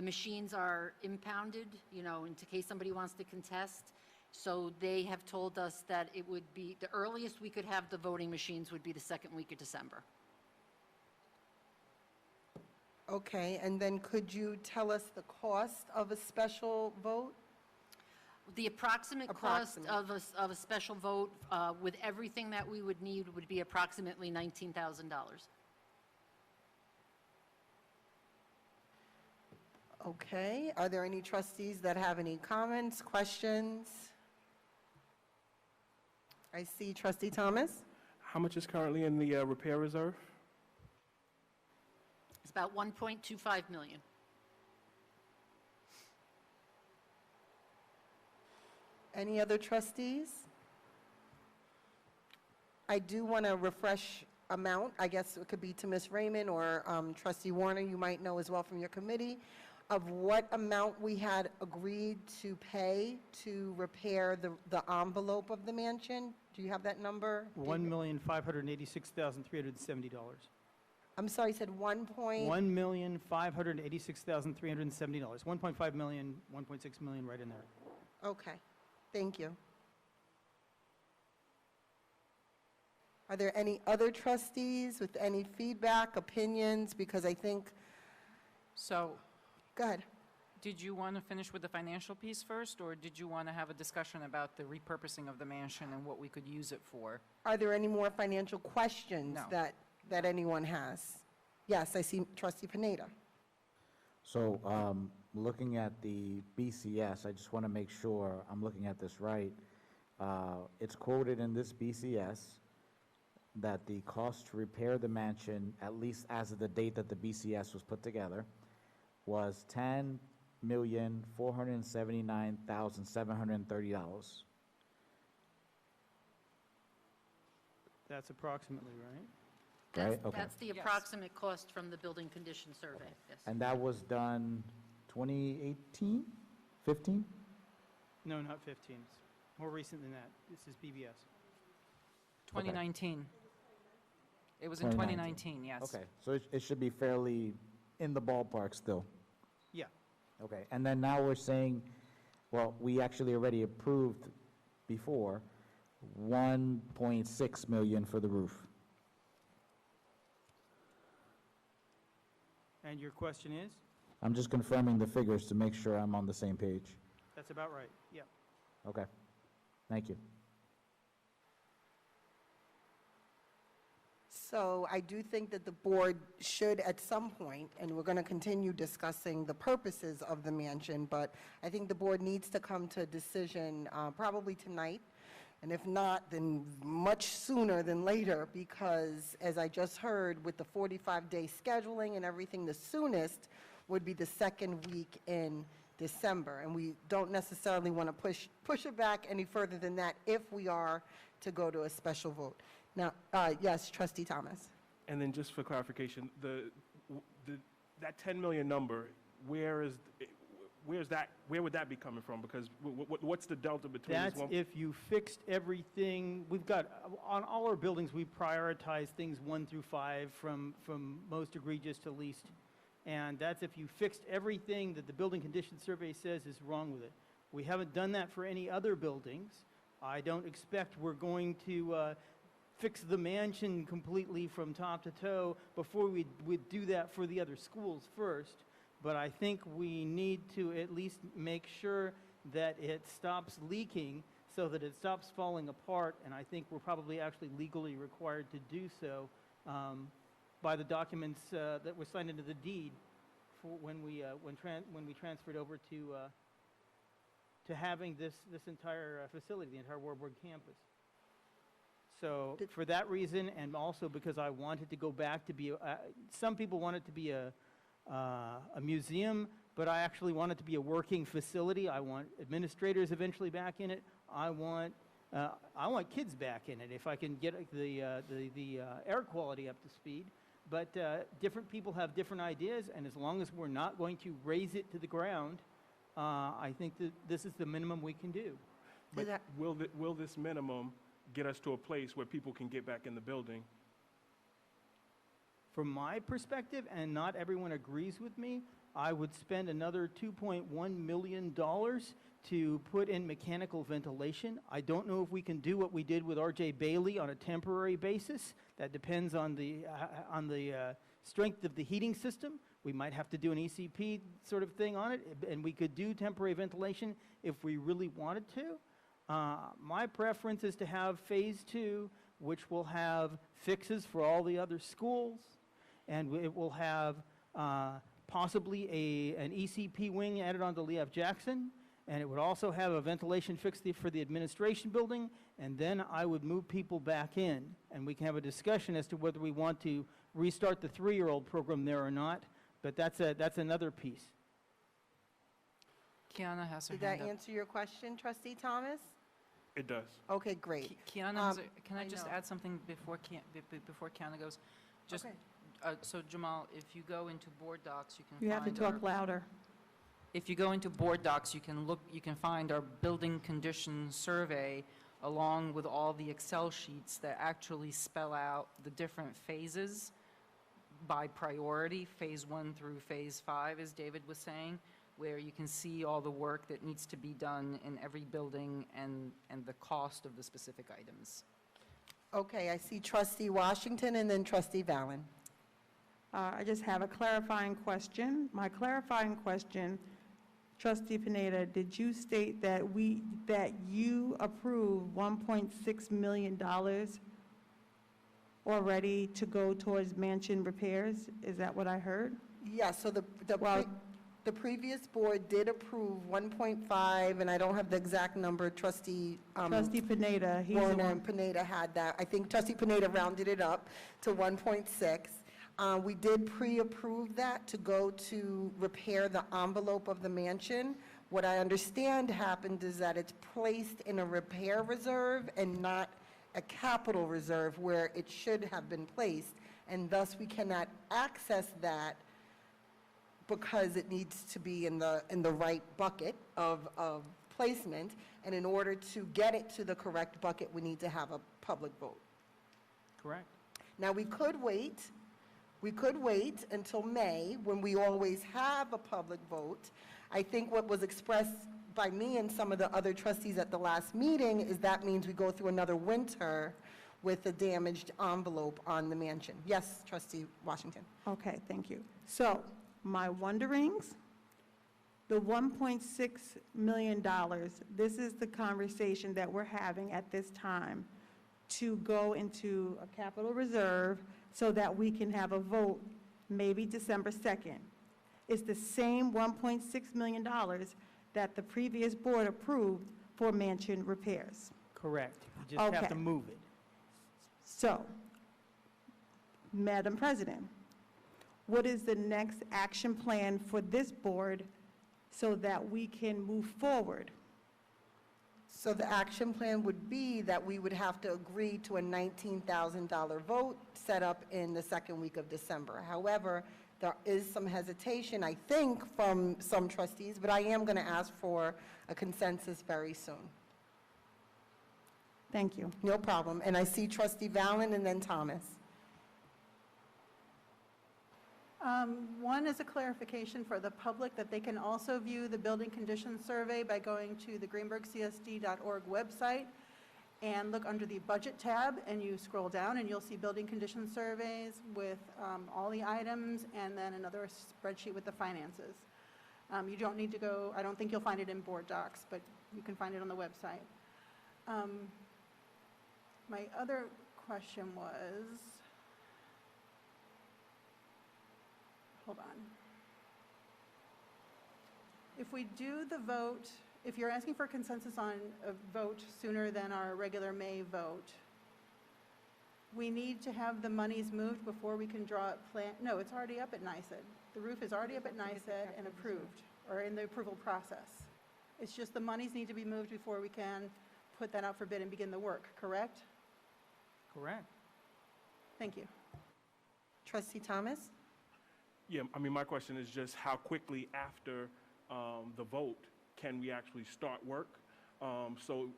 machines are impounded, in case somebody wants to contest. So they have told us that it would be, the earliest we could have the voting machines would be the second week of December. Okay, and then could you tell us the cost of a special vote? The approximate cost of a special vote with everything that we would need would be approximately $19,000. Okay, are there any trustees that have any comments, questions? I see Trustee Thomas. How much is currently in the repair reserve? It's about $1.25 million. Any other trustees? I do want to refresh amount. I guess it could be to Ms. Raymond or Trustee Warner, you might know as well from your committee, of what amount we had agreed to pay to repair the envelope of the mansion. Do you have that number? $1,586,370. I'm sorry, you said 1 point? $1,586,370. 1.5 million, 1.6 million, right in there. Okay, thank you. Are there any other trustees with any feedback, opinions? Because I think, So, go ahead. did you want to finish with the financial piece first, or did you want to have a discussion about the repurposing of the mansion and what we could use it for? Are there any more financial questions No. that anyone has? Yes, I see Trustee Pineda. So looking at the BCS, I just want to make sure I'm looking at this right. It's quoted in this BCS that the cost to repair the mansion, at least as of the date that the BCS was put together, was $10,479,730. That's approximately right. Right, okay. That's the approximate cost from the building condition survey, yes. And that was done 2018, 15? No, not 15. It's more recent than that. This is BBS. 2019. It was in 2019, yes. Okay, so it should be fairly in the ballpark still. Yeah. Okay, and then now we're saying, well, we actually already approved before 1.6 million for the roof. And your question is? I'm just confirming the figures to make sure I'm on the same page. That's about right, yeah. Okay, thank you. So I do think that the board should at some point, and we're going to continue discussing the purposes of the mansion, but I think the board needs to come to a decision probably tonight, and if not, then much sooner than later, because as I just heard, with the 45-day scheduling and everything, the soonest would be the second week in December, and we don't necessarily want to push it back any further than that if we are to go to a special vote. Now, yes, Trustee Thomas. And then just for clarification, that 10 million number, where would that be coming from? Because what's the delta between this That's one? if you fixed everything. We've got, on all our buildings, we prioritize things 1 through 5 from most egregious to least. And that's if you fixed everything that the building condition survey says is wrong with it. We haven't done that for any other buildings. I don't expect we're going to fix the mansion completely from top to toe before we'd do that for the other schools first. But I think we need to at least make sure that it stops leaking so that it stops falling apart, and I think we're probably actually legally required to do so by the documents that were signed into the deed for when we transferred over to having this entire facility, the entire Warburg campus. So for that reason, and also because I wanted to go back to be, some people want it to be a museum, but I actually want it to be a working facility. I want administrators eventually back in it. I want kids back in it if I can get the air quality up to speed. But different people have different ideas, and as long as we're not going to raise it to the ground, I think that this is the minimum we can do. But will this minimum get us to a place where people can get back in the building? From my perspective, and not everyone agrees with me, I would spend another $2.1 million to put in mechanical ventilation. I don't know if we can do what we did with R.J. Bailey on a temporary basis. That depends on the strength of the heating system. We might have to do an ECP sort of thing on it, and we could do temporary ventilation if we really wanted to. My preference is to have phase 2, which will have fixes for all the other schools, and it will have possibly an ECP wing added onto Lee F. Jackson, and it would also have a ventilation fix for the administration building, and then I would move people back in, and we can have a discussion as to whether we want to restart the 3-year-old program there or not, but that's another piece. Kiana has her Did hand that up. answer your question, Trustee Thomas? It does. Okay, great. Kiana, can I I just know. add something before Kiana goes? Just, Okay. so Jamal, if you go into board docs, you can You have to find our- talk louder. If you go into board docs, you can find our building condition survey along with all the Excel sheets that actually spell out the different phases by priority, phase 1 through phase 5, as David was saying, where you can see all the work that needs to be done in every building and the cost of the specific items. Okay, I see Trustee Washington and then Trustee Valen. I just have a clarifying question. My clarifying question, Trustee Pineda, did you state that you approved $1.6 million already to go towards mansion repairs? Is that what I heard? Yeah, so The previous board did approve 1.5, and I don't have the exact number, trustee. Trustee Pineda, he's the Warner one. and Pineda had that. I think trustee Pineda rounded it up to 1.6. We did pre-approve that to go to repair the envelope of the mansion. What I understand happened is that it's placed in a repair reserve and not a capital reserve where it should have been placed, and thus we cannot access that because it needs to be in the right bucket of placement, and in order to get it to the correct bucket, we need to have a public vote. Correct. Now, we could wait until May, when we always have a public vote. I think what was expressed by me and some of the other trustees at the last meeting is that means we go through another winter with a damaged envelope on the mansion. Yes, trustee Washington. Okay, thank you. So, my wonderings, the $1.6 million, this is the conversation that we're having at this time to go into a capital reserve so that we can have a vote maybe December 2nd. It's the same $1.6 million that the previous board approved for mansion repairs. Correct. You just have Okay. to move it. So, Madam President, what is the next action plan for this board so that we can move forward? So the action plan would be that we would have to agree to a $19,000 vote set up in the second week of December. However, there is some hesitation, I think, from some trustees, but I am going to ask for a consensus very soon. Thank you. No problem. And I see trustee Valen and then Thomas. One is a clarification for the public that they can also view the building conditions survey by going to the greenbergcsd.org website and look under the budget tab, and you scroll down and you'll see building condition surveys with all the items, and then another spreadsheet with the finances. You don't need to go, I don't think you'll find it in board docs, but you can find it on the website. My other question was, hold on. If we do the vote, if you're asking for consensus on a vote sooner than our regular May vote, we need to have the monies moved before we can draw up plan, no, it's already up at NICEAD. The roof is already up at NICEAD and approved, or in the approval process. It's just the monies need to be moved before we can put that out for bid and begin the work, correct? Correct. Thank you. Trustee Thomas? Yeah, I mean, my question is just how quickly after the vote can we actually start work? So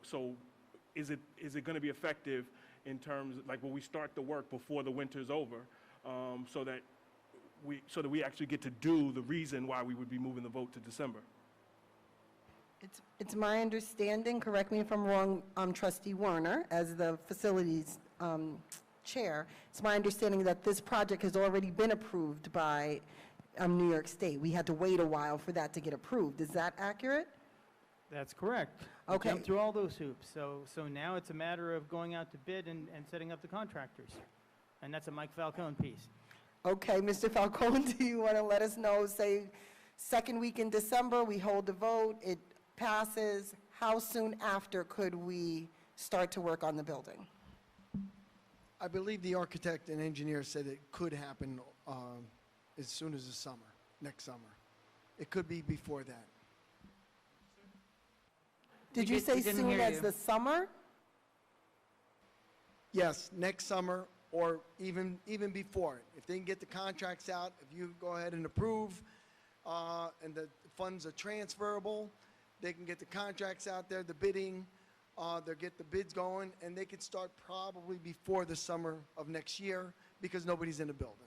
is it going to be effective in terms, like, will we start the work before the winter's over, so that we actually get to do the reason why we would be moving the vote to December? It's my understanding, correct me if I'm wrong, trustee Warner, as the facilities chair, it's my understanding that this project has already been approved by New York State. We had to wait a while for that to get approved. Is that accurate? That's correct. We Okay. jumped through all those hoops. So now it's a matter of going out to bid and setting up the contractors. And that's a Mike Falcone piece. Okay, Mr. Falcone, do you want to let us know, say, second week in December, we hold the vote, it passes, how soon after could we start to work on the building? I believe the architect and engineer said it could happen as soon as the summer, next summer. It could be before that. Did you say soon as the summer? Yes, next summer or even before. If they can get the contracts out, if you go ahead and approve and the funds are transferable, they can get the contracts out there, the bidding, they'll get the bids going, and they could start probably before the summer of next year because nobody's in the building.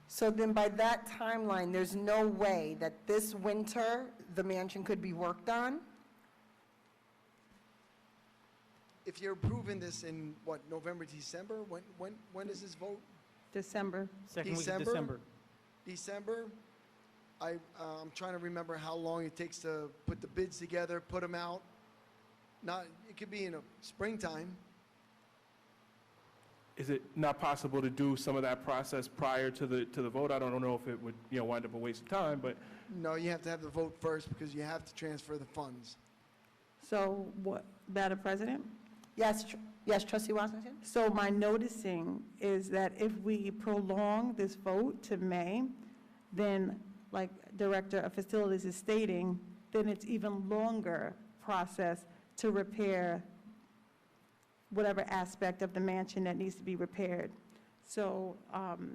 So then by that timeline, there's no way that this winter the mansion could be worked on? If you're approving this in, what, November, December? When is this vote? December. Second week of December. December? I'm trying to remember how long it takes to put the bids together, put them out. It could be in a springtime. is it not possible to do some of that process prior to the vote? I don't know if it would, wind up a waste of time, but No, you have to have the vote first because you have to transfer the funds. So, what, Madam President? Yes, yes, Trustee Washington? So my noticing is that if we prolong this vote to May, then, like Director of Facilities is stating, then it's even longer process to repair whatever aspect of the mansion that needs to be repaired. So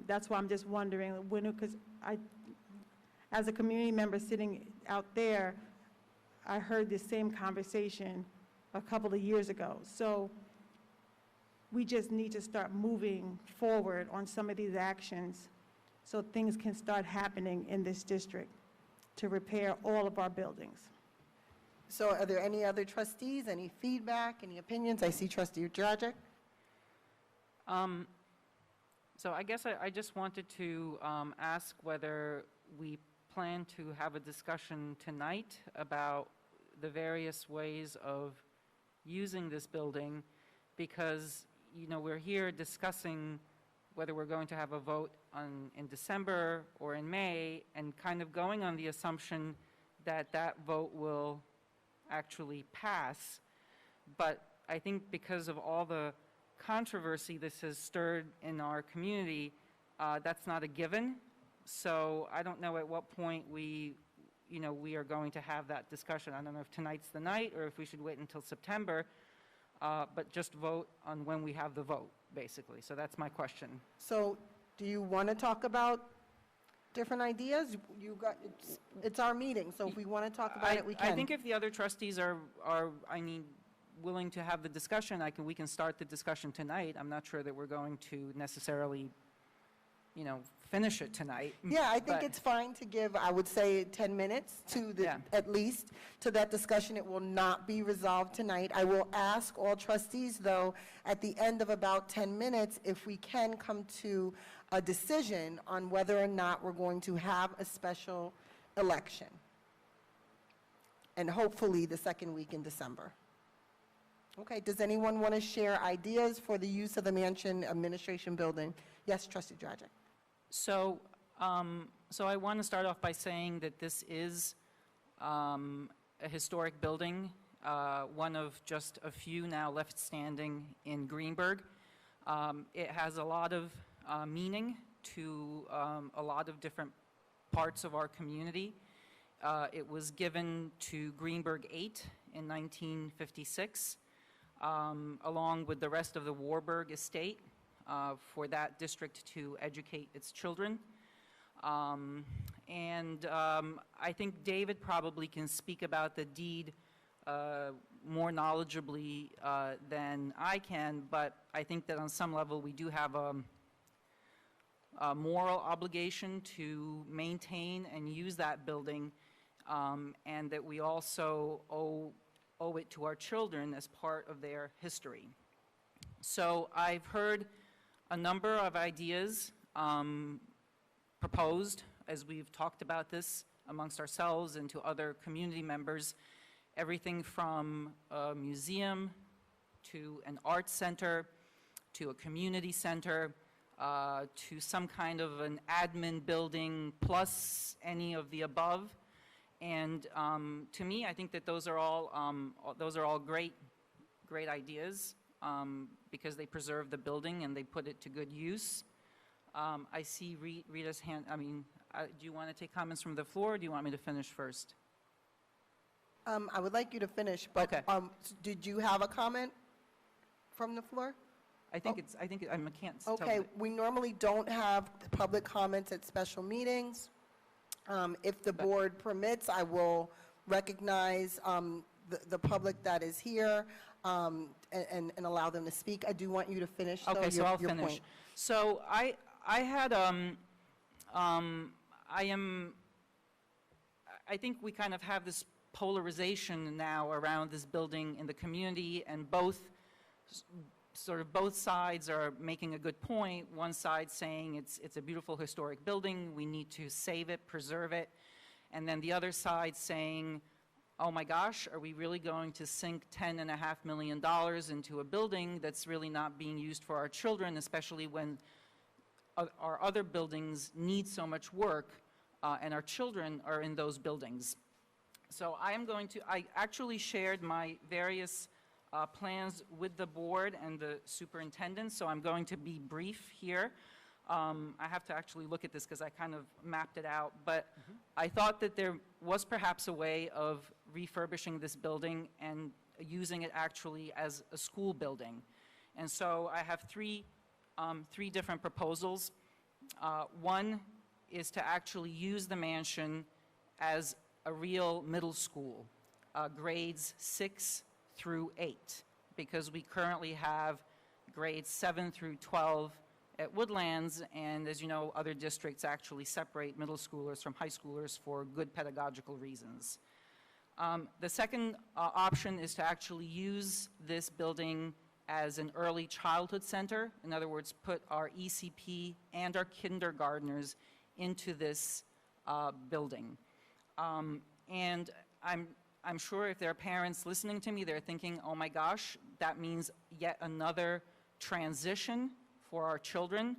that's why I'm just wondering, because as a community member sitting out there, I heard this same conversation a couple of years ago. So we just need to start moving forward on some of these actions so things can start happening in this district to repair all of our buildings. So are there any other trustees, any feedback, any opinions? I see Trustee Dragic. So I guess I just wanted to ask whether we plan to have a discussion tonight about the various ways of using this building, because, we're here discussing whether we're going to have a vote in December or in May, and kind of going on the assumption that that vote will actually pass. But I think because of all the controversy this has stirred in our community, that's not a given. So I don't know at what point we are going to have that discussion. I don't know if tonight's the night or if we should wait until September, but just vote on when we have the vote, basically. So that's my question. So do you want to talk about different ideas? It's our meeting, so if we want to talk about it, we can. I think if the other trustees are willing to have the discussion, we can start the discussion tonight. I'm not sure that we're going to necessarily, finish it tonight. Yeah, I think but- it's fine to give, I would say, 10 minutes to Yeah. at least, to that discussion. It will not be resolved tonight. I will ask all trustees, though, at the end of about 10 minutes, if we can come to a decision on whether or not we're going to have a special election. And hopefully the second week in December. Okay, does anyone want to share ideas for the use of the mansion administration building? Yes, Trustee Dragic. So I want to start off by saying that this is a historic building, one of just a few now left standing in Greenburgh. It has a lot of meaning to a lot of different parts of our community. It was given to Greenburgh 8 in 1956, along with the rest of the Warburg estate, for that district to educate its children. I think David probably can speak about the deed more knowledgeably than I can, but I think that on some level we do have a moral obligation to maintain and use that building, and that we also owe it to our children as part of their history. So I've heard a number of ideas proposed as we've talked about this amongst ourselves and to other community members, everything from a museum to an arts center to a community center to some kind of an admin building plus any of the above. And to me, I think that those are all great ideas because they preserve the building and they put it to good use. I see Rita's hand. Do you want to take comments from the floor, or do you want me to finish first? I would like you to finish, but Okay. Did you have a comment from the floor? I can't tell. Okay, we normally don't have public comments at special meetings. If the board permits, I will recognize the public that is here and allow them to speak. I do want you to finish, though, Okay, so I'll your finish. point. So I think we kind of have this polarization now around this building in the community, and both sides are making a good point. One side saying it's a beautiful historic building, we need to save it, preserve it, and then the other side saying oh my gosh, are we really going to sink $10.5 million into a building that's really not being used for our children, especially when our other buildings need so much work, and our children are in those buildings. So I actually shared my various plans with the board and the superintendent, so I'm going to be brief here. I have to actually look at this because I kind of mapped it out, but I thought that there was perhaps a way of refurbishing this building and using it actually as a school building. And so I have three different proposals. One is to actually use the mansion as a real middle school, grades 6 through 8, because we currently have grades 7 through 12 at Woodlands, and as you know, other districts actually separate middle schoolers from high schoolers for good pedagogical reasons. The second option is to actually use this building as an early childhood center. In other words, put our ECP and our kindergartners into this building. And I'm sure if there are parents listening to me, they're thinking, oh my gosh, that means yet another transition for our children.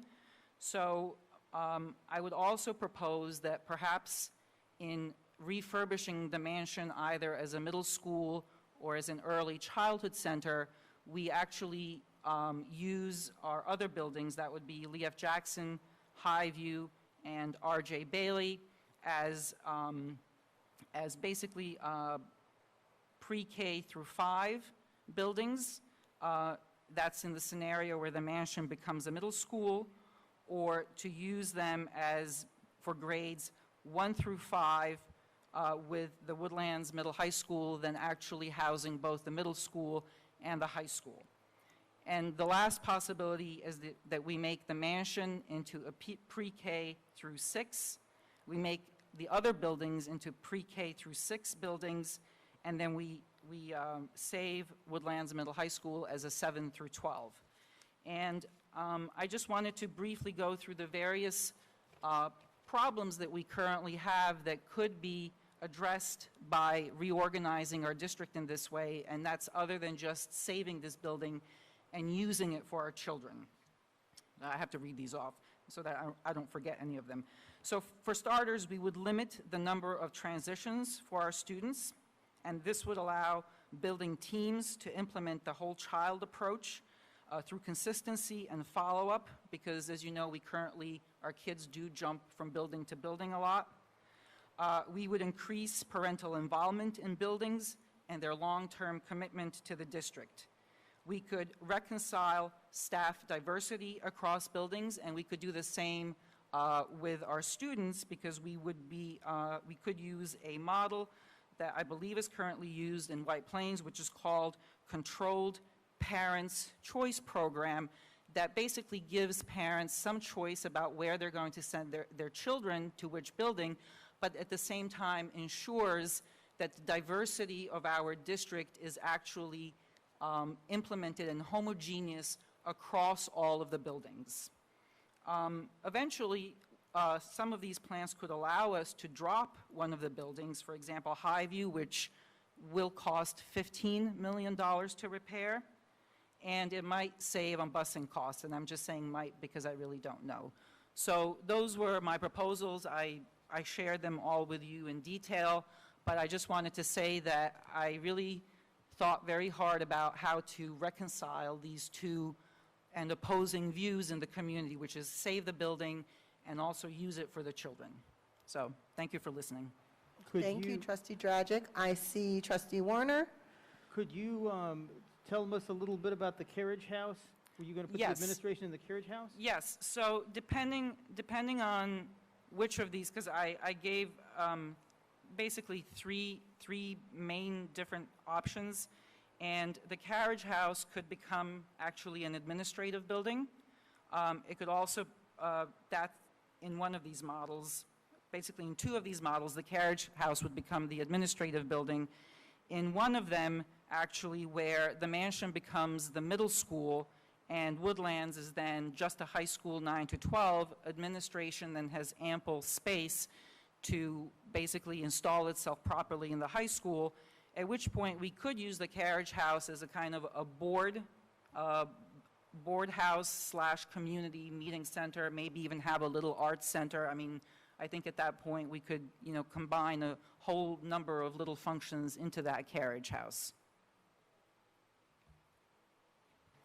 So I would also propose that perhaps in refurbishing the mansion either as a middle school or as an early childhood center, we actually use our other buildings, that would be Lee F. Jackson, Highview, and R.J. Bailey, as basically pre-K through 5 buildings. That's in the scenario where the mansion becomes a middle school, or to use them as for grades 1 through 5 with the Woodlands Middle High School, then actually housing both the middle school and the high school. And the last possibility is that we make the mansion into a pre-K through 6. We make the other buildings into pre-K through 6 buildings, and then we save Woodlands Middle High School as a 7 through 12. And I just wanted to briefly go through the various problems that we currently have that could be addressed by reorganizing our district in this way, and that's other than just saving this building and using it for our children. I have to read these off so that I don't forget any of them. So for starters, we would limit the number of transitions for our students, and this would allow building teams to implement the whole child approach through consistency and follow-up, because as you know, our kids do jump from building to building a lot. We would increase parental involvement in buildings and their long-term commitment to the district. We could reconcile staff diversity across buildings, and we could do the same with our students, because we could use a model that I believe is currently used in White Plains, which is called Controlled Parents' Choice Program, that basically gives parents some choice about where they're going to send their children to which building, but at the same time ensures that the diversity of our district is actually implemented and homogeneous across all of the buildings. Eventually, some of these plans could allow us to drop one of the buildings, for example, Highview, which will cost $15 million to repair, and it might save on busing costs, and I'm just saying might because I really don't know. So those were my proposals. I shared them all with you in detail, but I just wanted to say that I really thought very hard about how to reconcile these two and opposing views in the community, which is save the building and also use it for the children. So thank you for listening. Thank you, Trustee Dragic. I see Trustee Warner. Could you tell us a little bit about the Carriage House? Were you going to put the administration in the Carriage House? Yes. So depending on which of these, because I gave basically three main different options, and the Carriage House could become actually an administrative building. It could also, that in one of these models, basically in two of these models, the Carriage House would become the administrative building. In one of them, actually, where the mansion becomes the middle school and Woodlands is then just a high school 9 to 12, administration then has ample space to basically install itself properly in the high school, at which point we could use the Carriage House as a kind of a board house slash community meeting center, maybe even have a little arts center. I mean, I think at that point we could, combine a whole number of little functions into that Carriage House.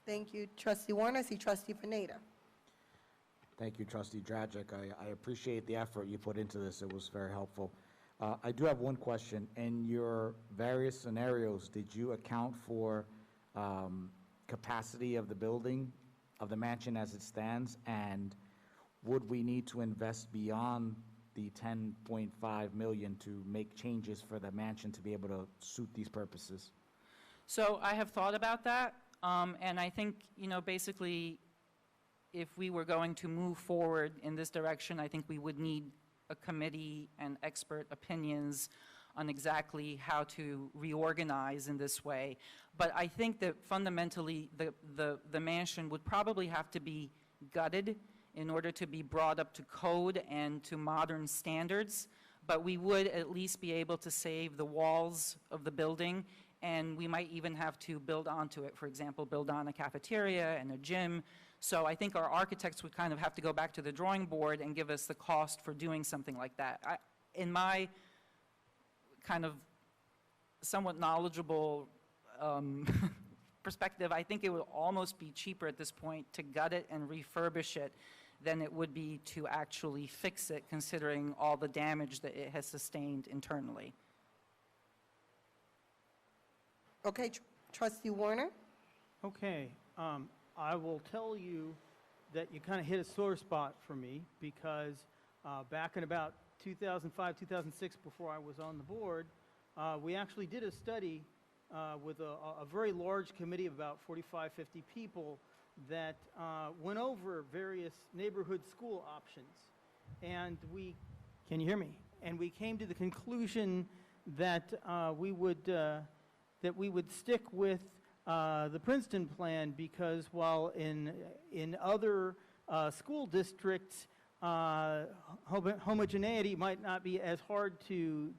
Thank you, Trustee Warner. I see Trustee Pineda. Thank you, Trustee Dragic. I appreciate the effort you put into this. It was very helpful. I do have one question. In your various scenarios, did you account for capacity of the building, of the mansion as it stands? And would we need to invest beyond the $10.5 million to make changes for the mansion to be able to suit these purposes? So I have thought about that, and I think, basically, if we were going to move forward in this direction, I think we would need a committee and expert opinions on exactly how to reorganize in this way. But I think that fundamentally the mansion would probably have to be gutted in order to be brought up to code and to modern standards. But we would at least be able to save the walls of the building, and we might even have to build onto it. For example, build on a cafeteria and a gym. So I think our architects would kind of have to go back to the drawing board and give us the cost for doing something like that. In my kind of somewhat knowledgeable perspective, I think it would almost be cheaper at this point to gut it and refurbish it than it would be to actually fix it, considering all the damage that it has sustained internally. Okay, Trustee Warner. Okay, I will tell you that you kind of hit a sore spot for me, because back in about 2005, 2006, before I was on the board, we actually did a study with a very large committee of about 45, 50 people that went over various neighborhood school options. And can you hear me? And we came to the conclusion that we would stick with the Princeton plan, because while in other school districts, homogeneity might not be as hard to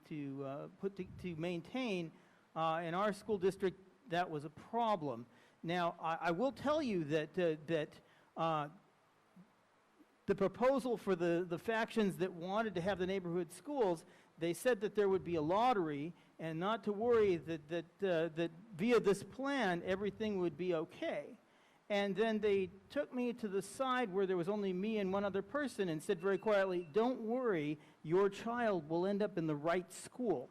maintain, in our school district that was a problem. Now, I will tell you that the proposal for the factions that wanted to have the neighborhood schools, they said that there would be a lottery, and not to worry that via this plan everything would be okay. And then they took me to the side where there was only me and one other person and said very quietly, "Don't worry, your child will end up in the right school."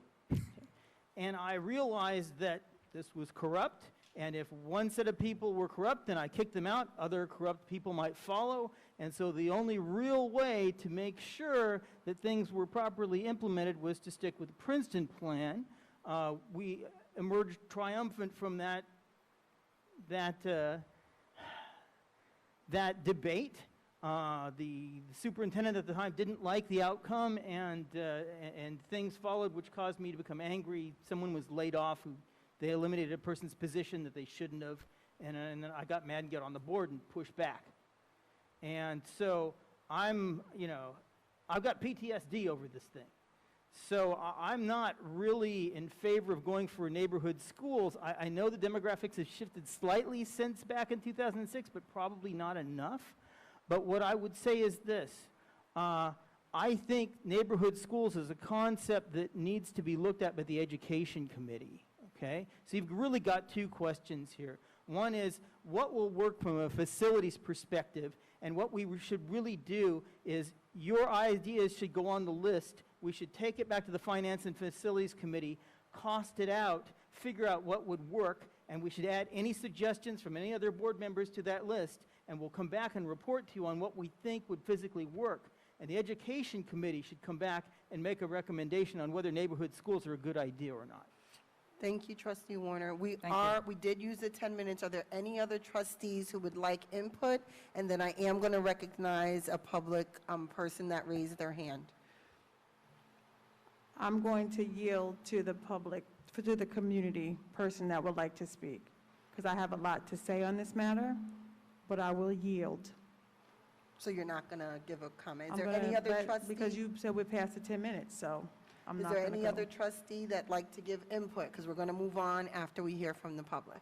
And I realized that this was corrupt, and if one set of people were corrupt, then I kicked them out. Other corrupt people might follow. And so the only real way to make sure that things were properly implemented was to stick with the Princeton plan. We emerged triumphant from that debate. The superintendent at the time didn't like the outcome, and things followed which caused me to become angry. Someone was laid off. They eliminated a person's position that they shouldn't have, and then I got mad and got on the board and pushed back. And so I've got PTSD over this thing. So I'm not really in favor of going for neighborhood schools. I know the demographics have shifted slightly since back in 2006, but probably not enough. But what I would say is this. I think neighborhood schools is a concept that needs to be looked at by the Education Committee, okay? So you've really got two questions here. One is, what will work from a facilities perspective? And what we should really do is, your ideas should go on the list. We should take it back to the Finance and Facilities Committee, cost it out, figure out what would work, and we should add any suggestions from any other board members to that list, and we'll come back and report to you on what we think would physically work. And the Education Committee should come back and make a recommendation on whether neighborhood schools are a good idea or not. Thank you, Trustee Warner. We Thank you. did use the 10 minutes. Are there any other trustees who would like input? And then I am going to recognize a public person that raised their hand. I'm going to yield to the public, to the community person that would like to speak, because I have a lot to say on this matter, but I will yield. So you're not going to give a comment? Is I'm there gonna any other let- trustee? Because you said we're past the 10 minutes, so I'm Is not there gonna any go. other trustee that'd like to give input? Because we're going to move on after we hear from the public.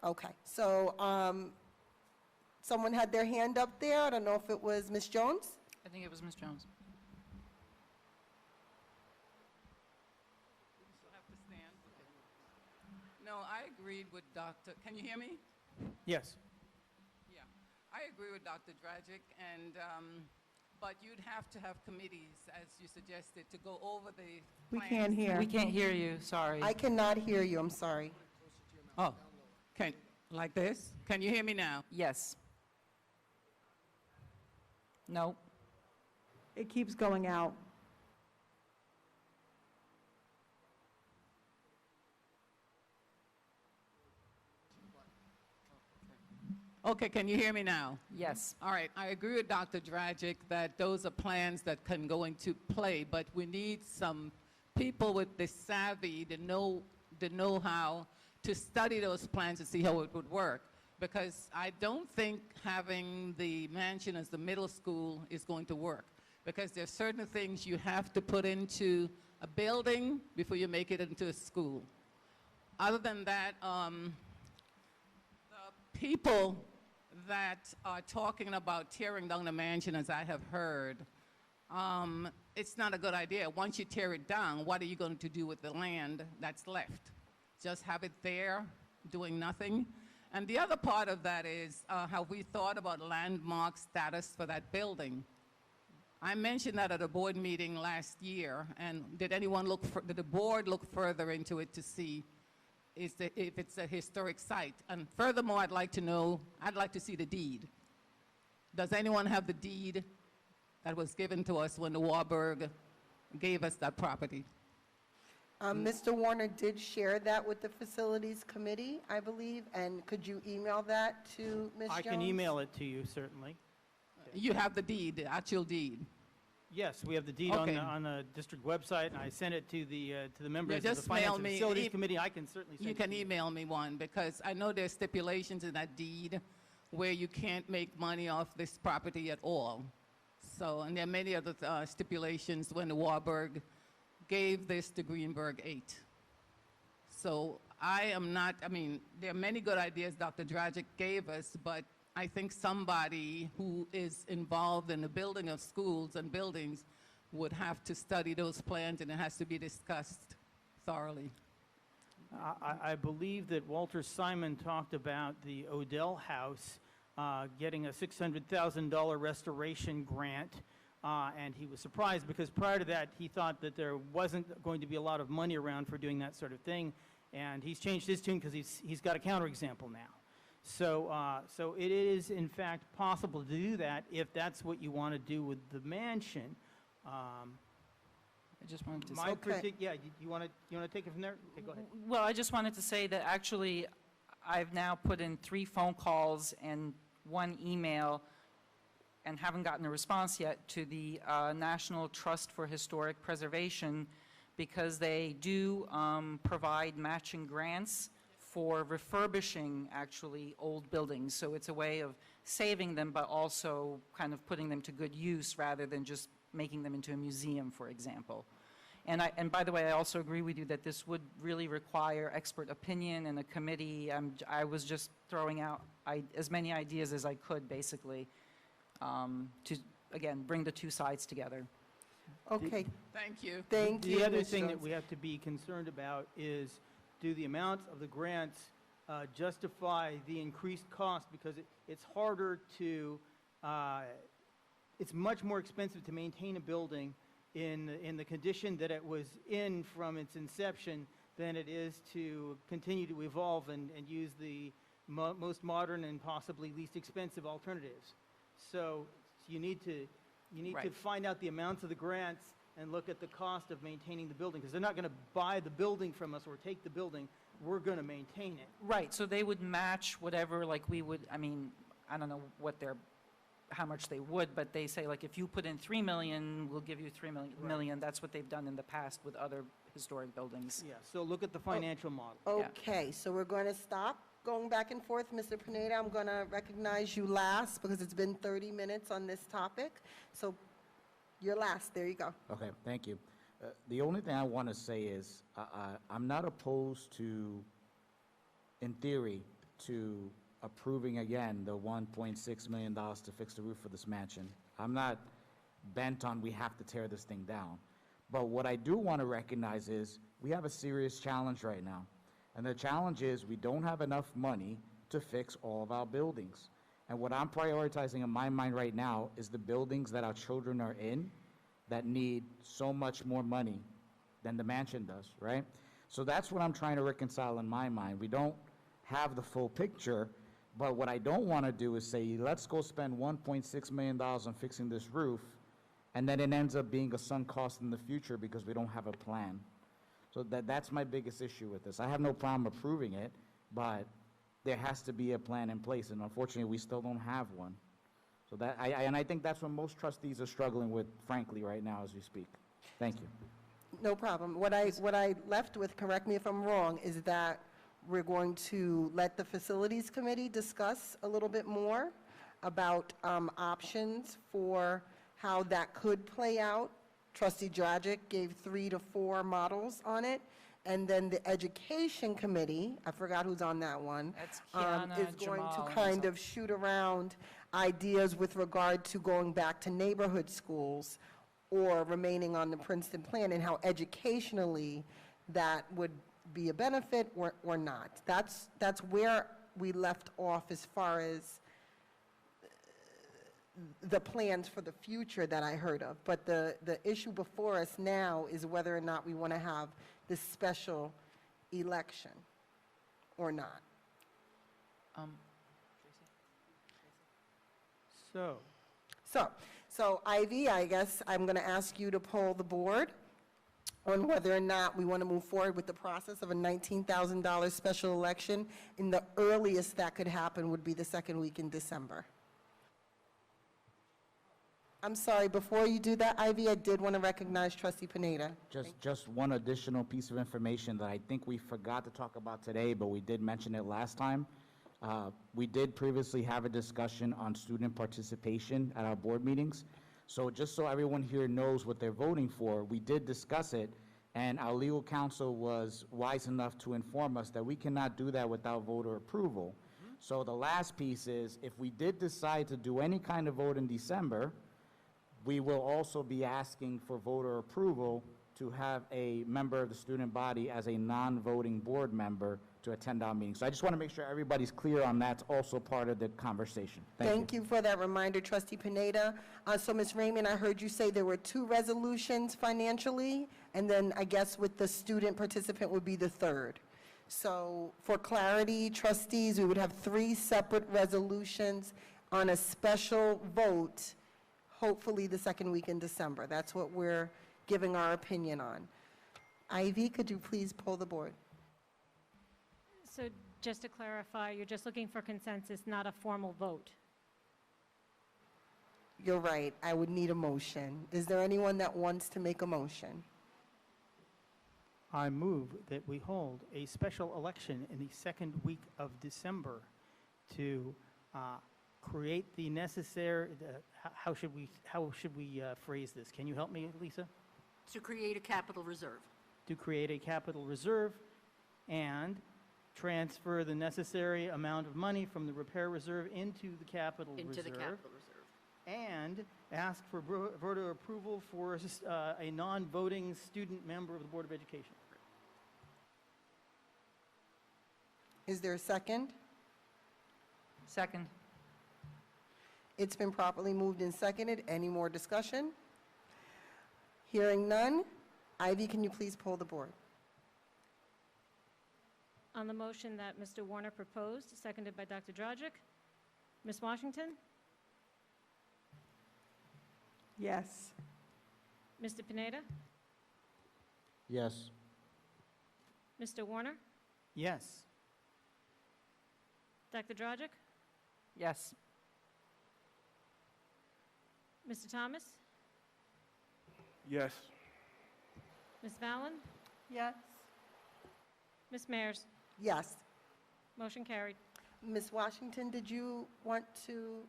Okay, so someone had their hand up there. I don't know if it was Ms. Jones? I think it was Ms. Jones. No, I agreed with Dr. Can you hear me? Yes. Yeah, I agree with Dr. Dragic, and but you'd have to have committees, as you suggested, to go over the We plans. can't hear. We can't hear you, sorry. I cannot hear you, I'm sorry. Oh, like this? Can you hear me now? Yes. No. It keeps going out. Okay, can you hear me now? Yes. All right, I agree with Dr. Dragic that those are plans that can go into play, but we need some people with the savvy, the know-how to study those plans to see how it would work. Because I don't think having the mansion as the middle school is going to work. Because there's certain things you have to put into a building before you make it into a school. Other than that, the people that are talking about tearing down the mansion, as I have heard, it's not a good idea. Once you tear it down, what are you going to do with the land that's left? Just have it there, doing nothing? And the other part of that is how we thought about landmark status for that building. I mentioned that at a board meeting last year, and did the board look further into it to see if it's a historic site? And furthermore, I'd like to see the deed. Does anyone have the deed that was given to us when the Warburg gave us that property? Mr. Warner did share that with the Facilities Committee, I believe, and could you email that to Ms. Jones? I can email it to you, certainly. You have the deed, the actual deed? Yes, we have the deed Okay. on the district website, and I sent it to the members of the just Finance mail and me- Facilities Committee. I can certainly send You it can to you. email me one, because I know there's stipulations in that deed where you can't make money off this property at all. So, and there are many other stipulations when the Warburg gave this to Greenberg 8. So there are many good ideas Dr. Dragic gave us, but I think somebody who is involved in the building of schools and buildings would have to study those plans, and it has to be discussed thoroughly. I believe that Walter Simon talked about the Odell House getting a $600,000 restoration grant, and he was surprised because prior to that, he thought that there wasn't going to be a lot of money around for doing that sort of thing, and he's changed his tune because he's got a counterexample now. So it is, in fact, possible to do that if that's what you want to do with the mansion. I just wanted to say. You want to take it from there? Okay, go ahead. Well, I just wanted to say that actually, I've now put in 3 phone calls and 1 email, and haven't gotten a response yet, to the National Trust for Historic Preservation, because they do provide matching grants for refurbishing, actually, old buildings. So it's a way of saving them, but also kind of putting them to good use rather than just making them into a museum, for example. And by the way, I also agree with you that this would really require expert opinion and a committee. I was just throwing out as many ideas as I could, basically, to, again, bring the 2 sides together. Okay. Thank you. Thank you, The other Ms. thing that Jones. we have to be concerned about is, do the amounts of the grants justify the increased cost? Because it's harder to, it's much more expensive to maintain a building in the condition that it was in from its inception than it is to continue to evolve and use the most modern and possibly least expensive alternatives. So you need to Right. find out the amounts of the grants and look at the cost of maintaining the building, because they're not going to buy the building from us or take the building. We're going to maintain it. Right, so they would match whatever, like we would, I mean, I don't know how much they would, but they say, like, if you put in 3 million, we'll give you 3 million. That's what they've done in the past with other historic buildings. Yeah, so look at the financial model. Okay, so we're going to stop going back and forth. Mr. Pineda, I'm going to recognize you last because it's been 30 minutes on this topic. So You're last, there you go. Okay, thank you. The only thing I want to say is, I'm not opposed to, in theory, to approving again the $1.6 million to fix the roof of this mansion. I'm not bent on we have to tear this thing down. But what I do want to recognize is we have a serious challenge right now. And the challenge is we don't have enough money to fix all of our buildings. And what I'm prioritizing in my mind right now is the buildings that our children are in that need so much more money than the mansion does, right? So that's what I'm trying to reconcile in my mind. We don't have the full picture, but what I don't want to do is say, let's go spend $1.6 million on fixing this roof, and then it ends up being a sunk cost in the future because we don't have a plan. So that's my biggest issue with this. I have no problem approving it, but there has to be a plan in place, and unfortunately, we still don't have one. So I think that's what most trustees are struggling with, frankly, right now as we speak. Thank you. No problem. What I left with, correct me if I'm wrong, is that we're going to let the Facilities Committee discuss a little bit more about options for how that could play out. Trustee Dragic gave 3 to 4 models on it. And then the Education Committee, I forgot who's on that one, That's Kiana, is going Jamal, to and kind myself. of shoot around ideas with regard to going back to neighborhood schools or remaining on the Princeton plan, and how educationally that would be a benefit or not. That's where we left off as far as the plans for the future that I heard of. But the issue before us now is whether or not we want to have this special election or not. So Ivy, I guess I'm going to ask you to poll the board on whether or not we want to move forward with the process of a $19,000 special election, and the earliest that could happen would be the second week in December. I'm sorry, before you do that, Ivy, I did want to recognize Trustee Pineda. Just one additional piece of information that I think we forgot to talk about today, but we did mention it last time. We did previously have a discussion on student participation at our board meetings. So just so everyone here knows what they're voting for, we did discuss it, and our legal counsel was wise enough to inform us that we cannot do that without voter approval. So the last piece is, if we did decide to do any kind of vote in December, we will also be asking for voter approval to have a member of the student body as a non-voting board member to attend our meeting. So I just want to make sure everybody's clear on that's also part of the conversation. Thank you for that reminder, Trustee Pineda. So Ms. Raymond, I heard you say there were 2 resolutions financially, and then I guess with the student participant would be the 3rd. So for clarity, trustees, we would have 3 separate resolutions on a special vote, hopefully the second week in December. That's what we're giving our opinion on. Ivy, could you please poll the board? So just to clarify, you're just looking for consensus, not a formal vote. You're right, I would need a motion. Is there anyone that wants to make a motion? I move that we hold a special election in the second week of December to create the necessary, how should we phrase this? Can you help me, Lisa? To create a capital reserve. To create a capital reserve and transfer the necessary amount of money from the repair reserve into the capital reserve. Into the capital reserve. And ask for voter approval for a non-voting student member of the Board of Education. Is there a second? Second. It's been properly moved and seconded. Any more discussion? Hearing none. Ivy, can you please poll the board? On the motion that Mr. Warner proposed, seconded by Dr. Dragic, Ms. Washington? Yes. Mr. Pineda? Yes. Mr. Warner? Yes. Dr. Dragic? Yes. Mr. Thomas? Yes. Ms. Fallon? Yes. Ms. Mayers? Yes. Motion carried. Ms. Washington, did you want to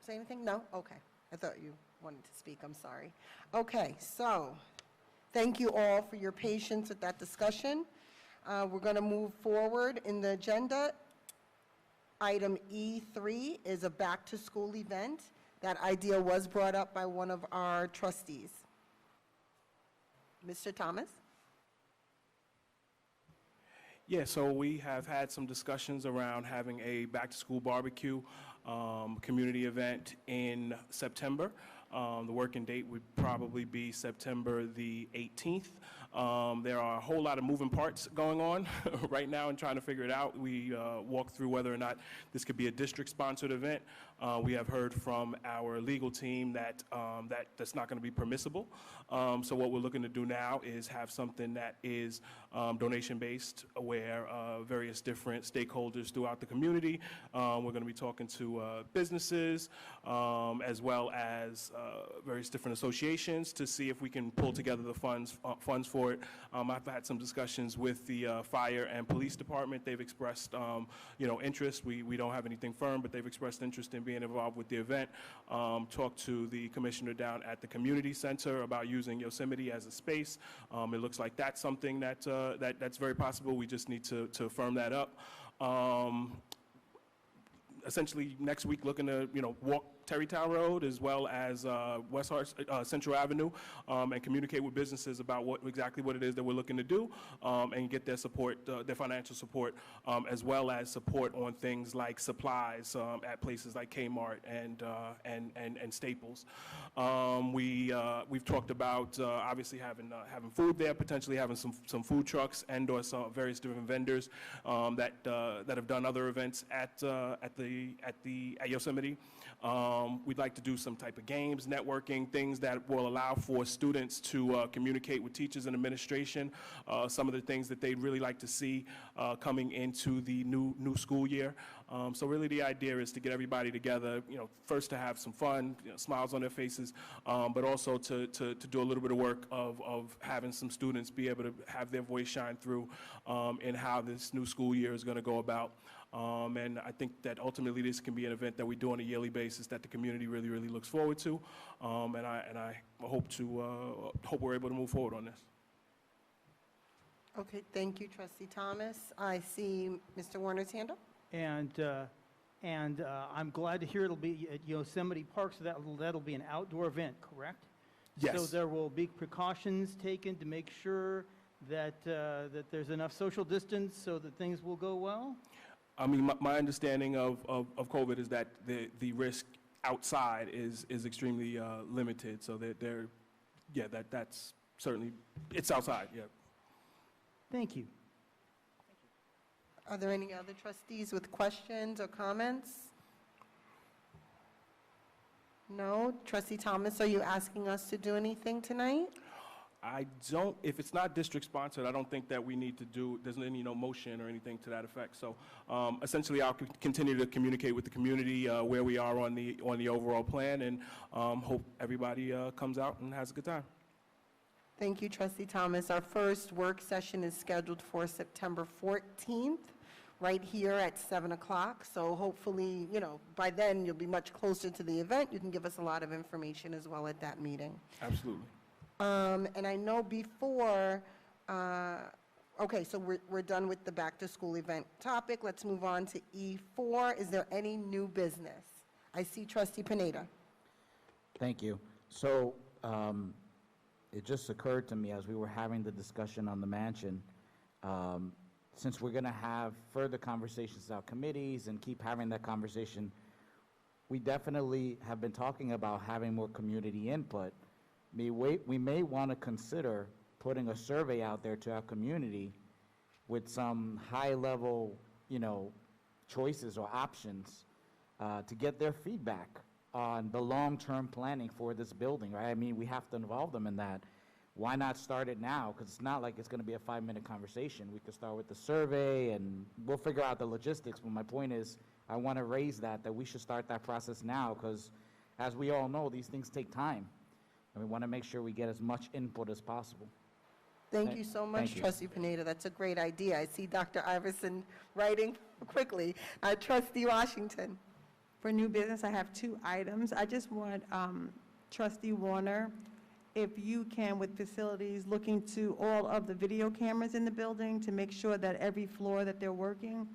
say anything? No? Okay. I thought you wanted to speak, I'm sorry. Okay, so, thank you all for your patience with that discussion. We're going to move forward in the agenda. Item E3 is a back-to-school event. That idea was brought up by one of our trustees. Mr. Thomas? Yeah, so we have had some discussions around having a back-to-school barbecue community event in September. The working date would probably be September the 18th. There are a whole lot of moving parts going on right now and trying to figure it out. We walked through whether or not this could be a district-sponsored event. We have heard from our legal team that that's not going to be permissible. So what we're looking to do now is have something that is donation-based, where various different stakeholders throughout the community. We're going to be talking to businesses as well as various different associations to see if we can pull together the funds for it. I've had some discussions with the fire and police department. They've expressed interest. We don't have anything firm, but they've expressed interest in being involved with the event. Talked to the commissioner down at the community center about using Yosemite as a space. It looks like that's something that's very possible. We just need to firm that up. Essentially, next week, looking to walk Terrytown Road as well as West Central Avenue and communicate with businesses about exactly what it is that we're looking to do and get their support, their financial support, as well as support on things like supplies at places like Kmart and Staples. We've talked about obviously having food there, potentially having some food trucks and/or some various different vendors that have done other events at Yosemite. We'd like to do some type of games, networking, things that will allow for students to communicate with teachers and administration, some of the things that they'd really like to see coming into the new school year. So really the idea is to get everybody together, first to have some fun, smiles on their faces, but also to do a little bit of work of having some students be able to have their voice shine through in how this new school year is going to go about. And I think that ultimately this can be an event that we do on a yearly basis that the community really, really looks forward to. And I hope we're able to move forward on this. Okay, thank you, Trustee Thomas. I see Mr. Warner's hand up. And I'm glad to hear it'll be at Yosemite Park, so that'll be an outdoor event, correct? Yes. So there will be precautions taken to make sure that there's enough social distance so that things will go well? I mean, my understanding of COVID is that the risk outside is extremely limited. So that's certainly, it's outside, yeah. Thank you. Are there any other trustees with questions or comments? No? Trustee Thomas, are you asking us to do anything tonight? I don't, if it's not district sponsored, I don't think that we need to do, there's any motion or anything to that effect. So essentially I'll continue to communicate with the community where we are on the overall plan, and hope everybody comes out and has a good time. Thank you, Trustee Thomas. Our first work session is scheduled for September 14th, right here at 7 o'clock. So hopefully, by then you'll be much closer to the event. You can give us a lot of information as well at that meeting. Absolutely. And I know before, okay, so we're done with the back-to-school event topic. Let's move on to E4. Is there any new business? I see Trustee Pineda. Thank you. So it just occurred to me as we were having the discussion on the mansion, since we're going to have further conversations about committees and keep having that conversation, we definitely have been talking about having more community input. We may want to consider putting a survey out there to our community with some high-level, choices or options to get their feedback on the long-term planning for this building, right? I mean, we have to involve them in that. Why not start it now? Because it's not like it's going to be a 5-minute conversation. We could start with the survey, and we'll figure out the logistics. But my point is, I want to raise that we should start that process now, because as we all know, these things take time. And we want to make sure we get as much input as possible. Thank you so much, Trustee Pineda. That's a great idea. I see Dr. Iverson writing quickly. Trustee Washington. For new business, I have 2 items. I just want Trustee Warner, if you can, with facilities, look into all of the video cameras in the building to make sure that every floor that they're working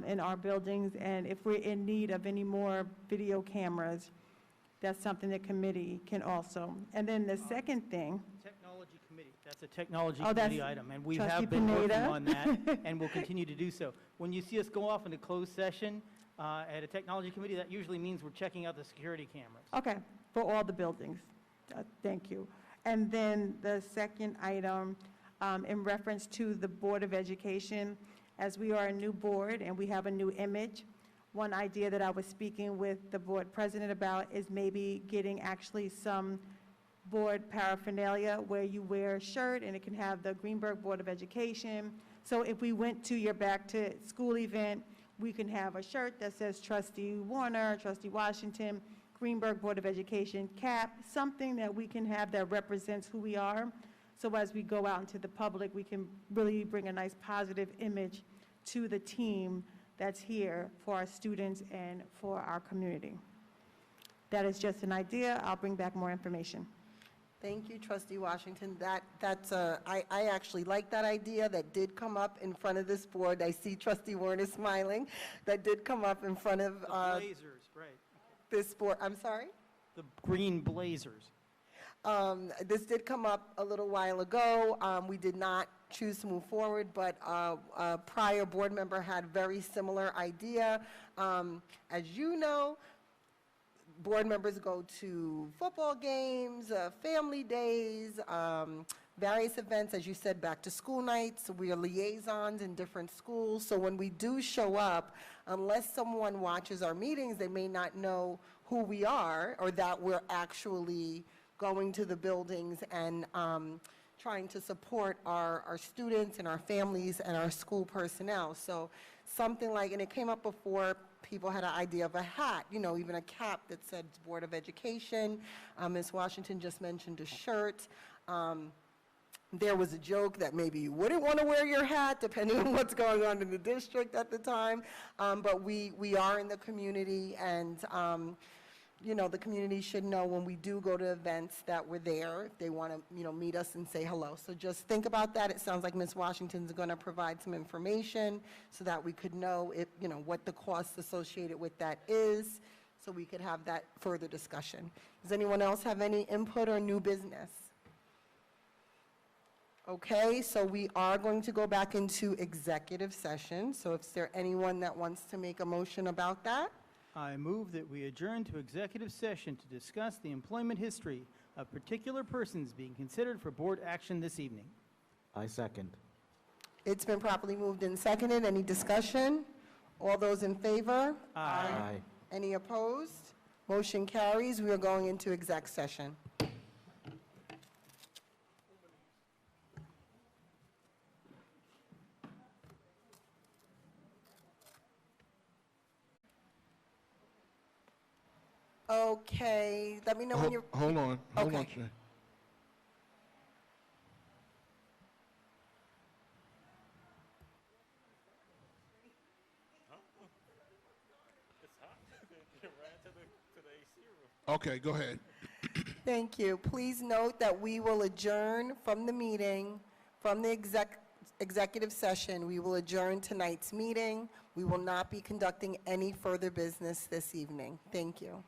in our buildings, and if we're in need of any more video cameras, that's something the committee can also. And then the second thing, Technology committee, that's a technology Oh, that's committee item, and we Trustee have been working Pineda. on that, and will continue to do so. When you see us go off into closed session at a technology committee, that usually means we're checking out the security cameras. okay, for all the buildings. Thank you. And then the second item, in reference to the Board of Education, as we are a new board and we have a new image, one idea that I was speaking with the board president about is maybe getting actually some board paraphernalia where you wear a shirt and it can have the Greenberg Board of Education. So if we went to your back to school event, we can have a shirt that says Trustee Warner, Trustee Washington, Greenberg Board of Education cap, something that we can have that represents who we are. So as we go out into the public, we can really bring a nice positive image to the team that's here for our students and for our community. That is just an idea. I'll bring back more information. Thank you, Trustee Washington. I actually like that idea. That did come up in front of this board. I see Trustee Warner smiling. That did come up in front of Blazers, right. this board. I'm sorry? The green blazers. This did come up a little while ago. We did not choose to move forward, but a prior board member had a very similar idea. As you know, board members go to football games, family days, various events, as you said, back to school nights. We are liaisons in different schools. So when we do show up, unless someone watches our meetings, they may not know who we are or that we're actually going to the buildings and trying to support our students and our families and our school personnel. So something like, and it came up before, people had an idea of a hat, you know, even a cap that said Board of Education. Ms. Washington just mentioned a shirt. There was a joke that maybe you wouldn't want to wear your hat, depending on what's going on in the district at the time. But we are in the community, and you know, the community should know when we do go to events that we're there, if they want to, you know, meet us and say hello. So just think about that. It sounds like Ms. Washington's going to provide some information so that we could know if, you know, what the costs associated with that is, so we could have that further discussion. Does anyone else have any input or new business? Okay, so we are going to go back into executive session. So if there anyone that wants to make a motion about that? I move that we adjourn to executive session to discuss the employment history of particular persons being considered for board action this evening. I second. It's been properly moved and seconded. Any discussion? All those in favor? Aye. Any opposed? Motion carries. We are going into exec session. Okay, let me know when you're... Hold on, Okay. Shay. Okay, go ahead. Thank you. Please note that we will adjourn from the meeting, from the executive session. We will adjourn tonight's meeting. We will not be conducting any further business this evening. Thank you.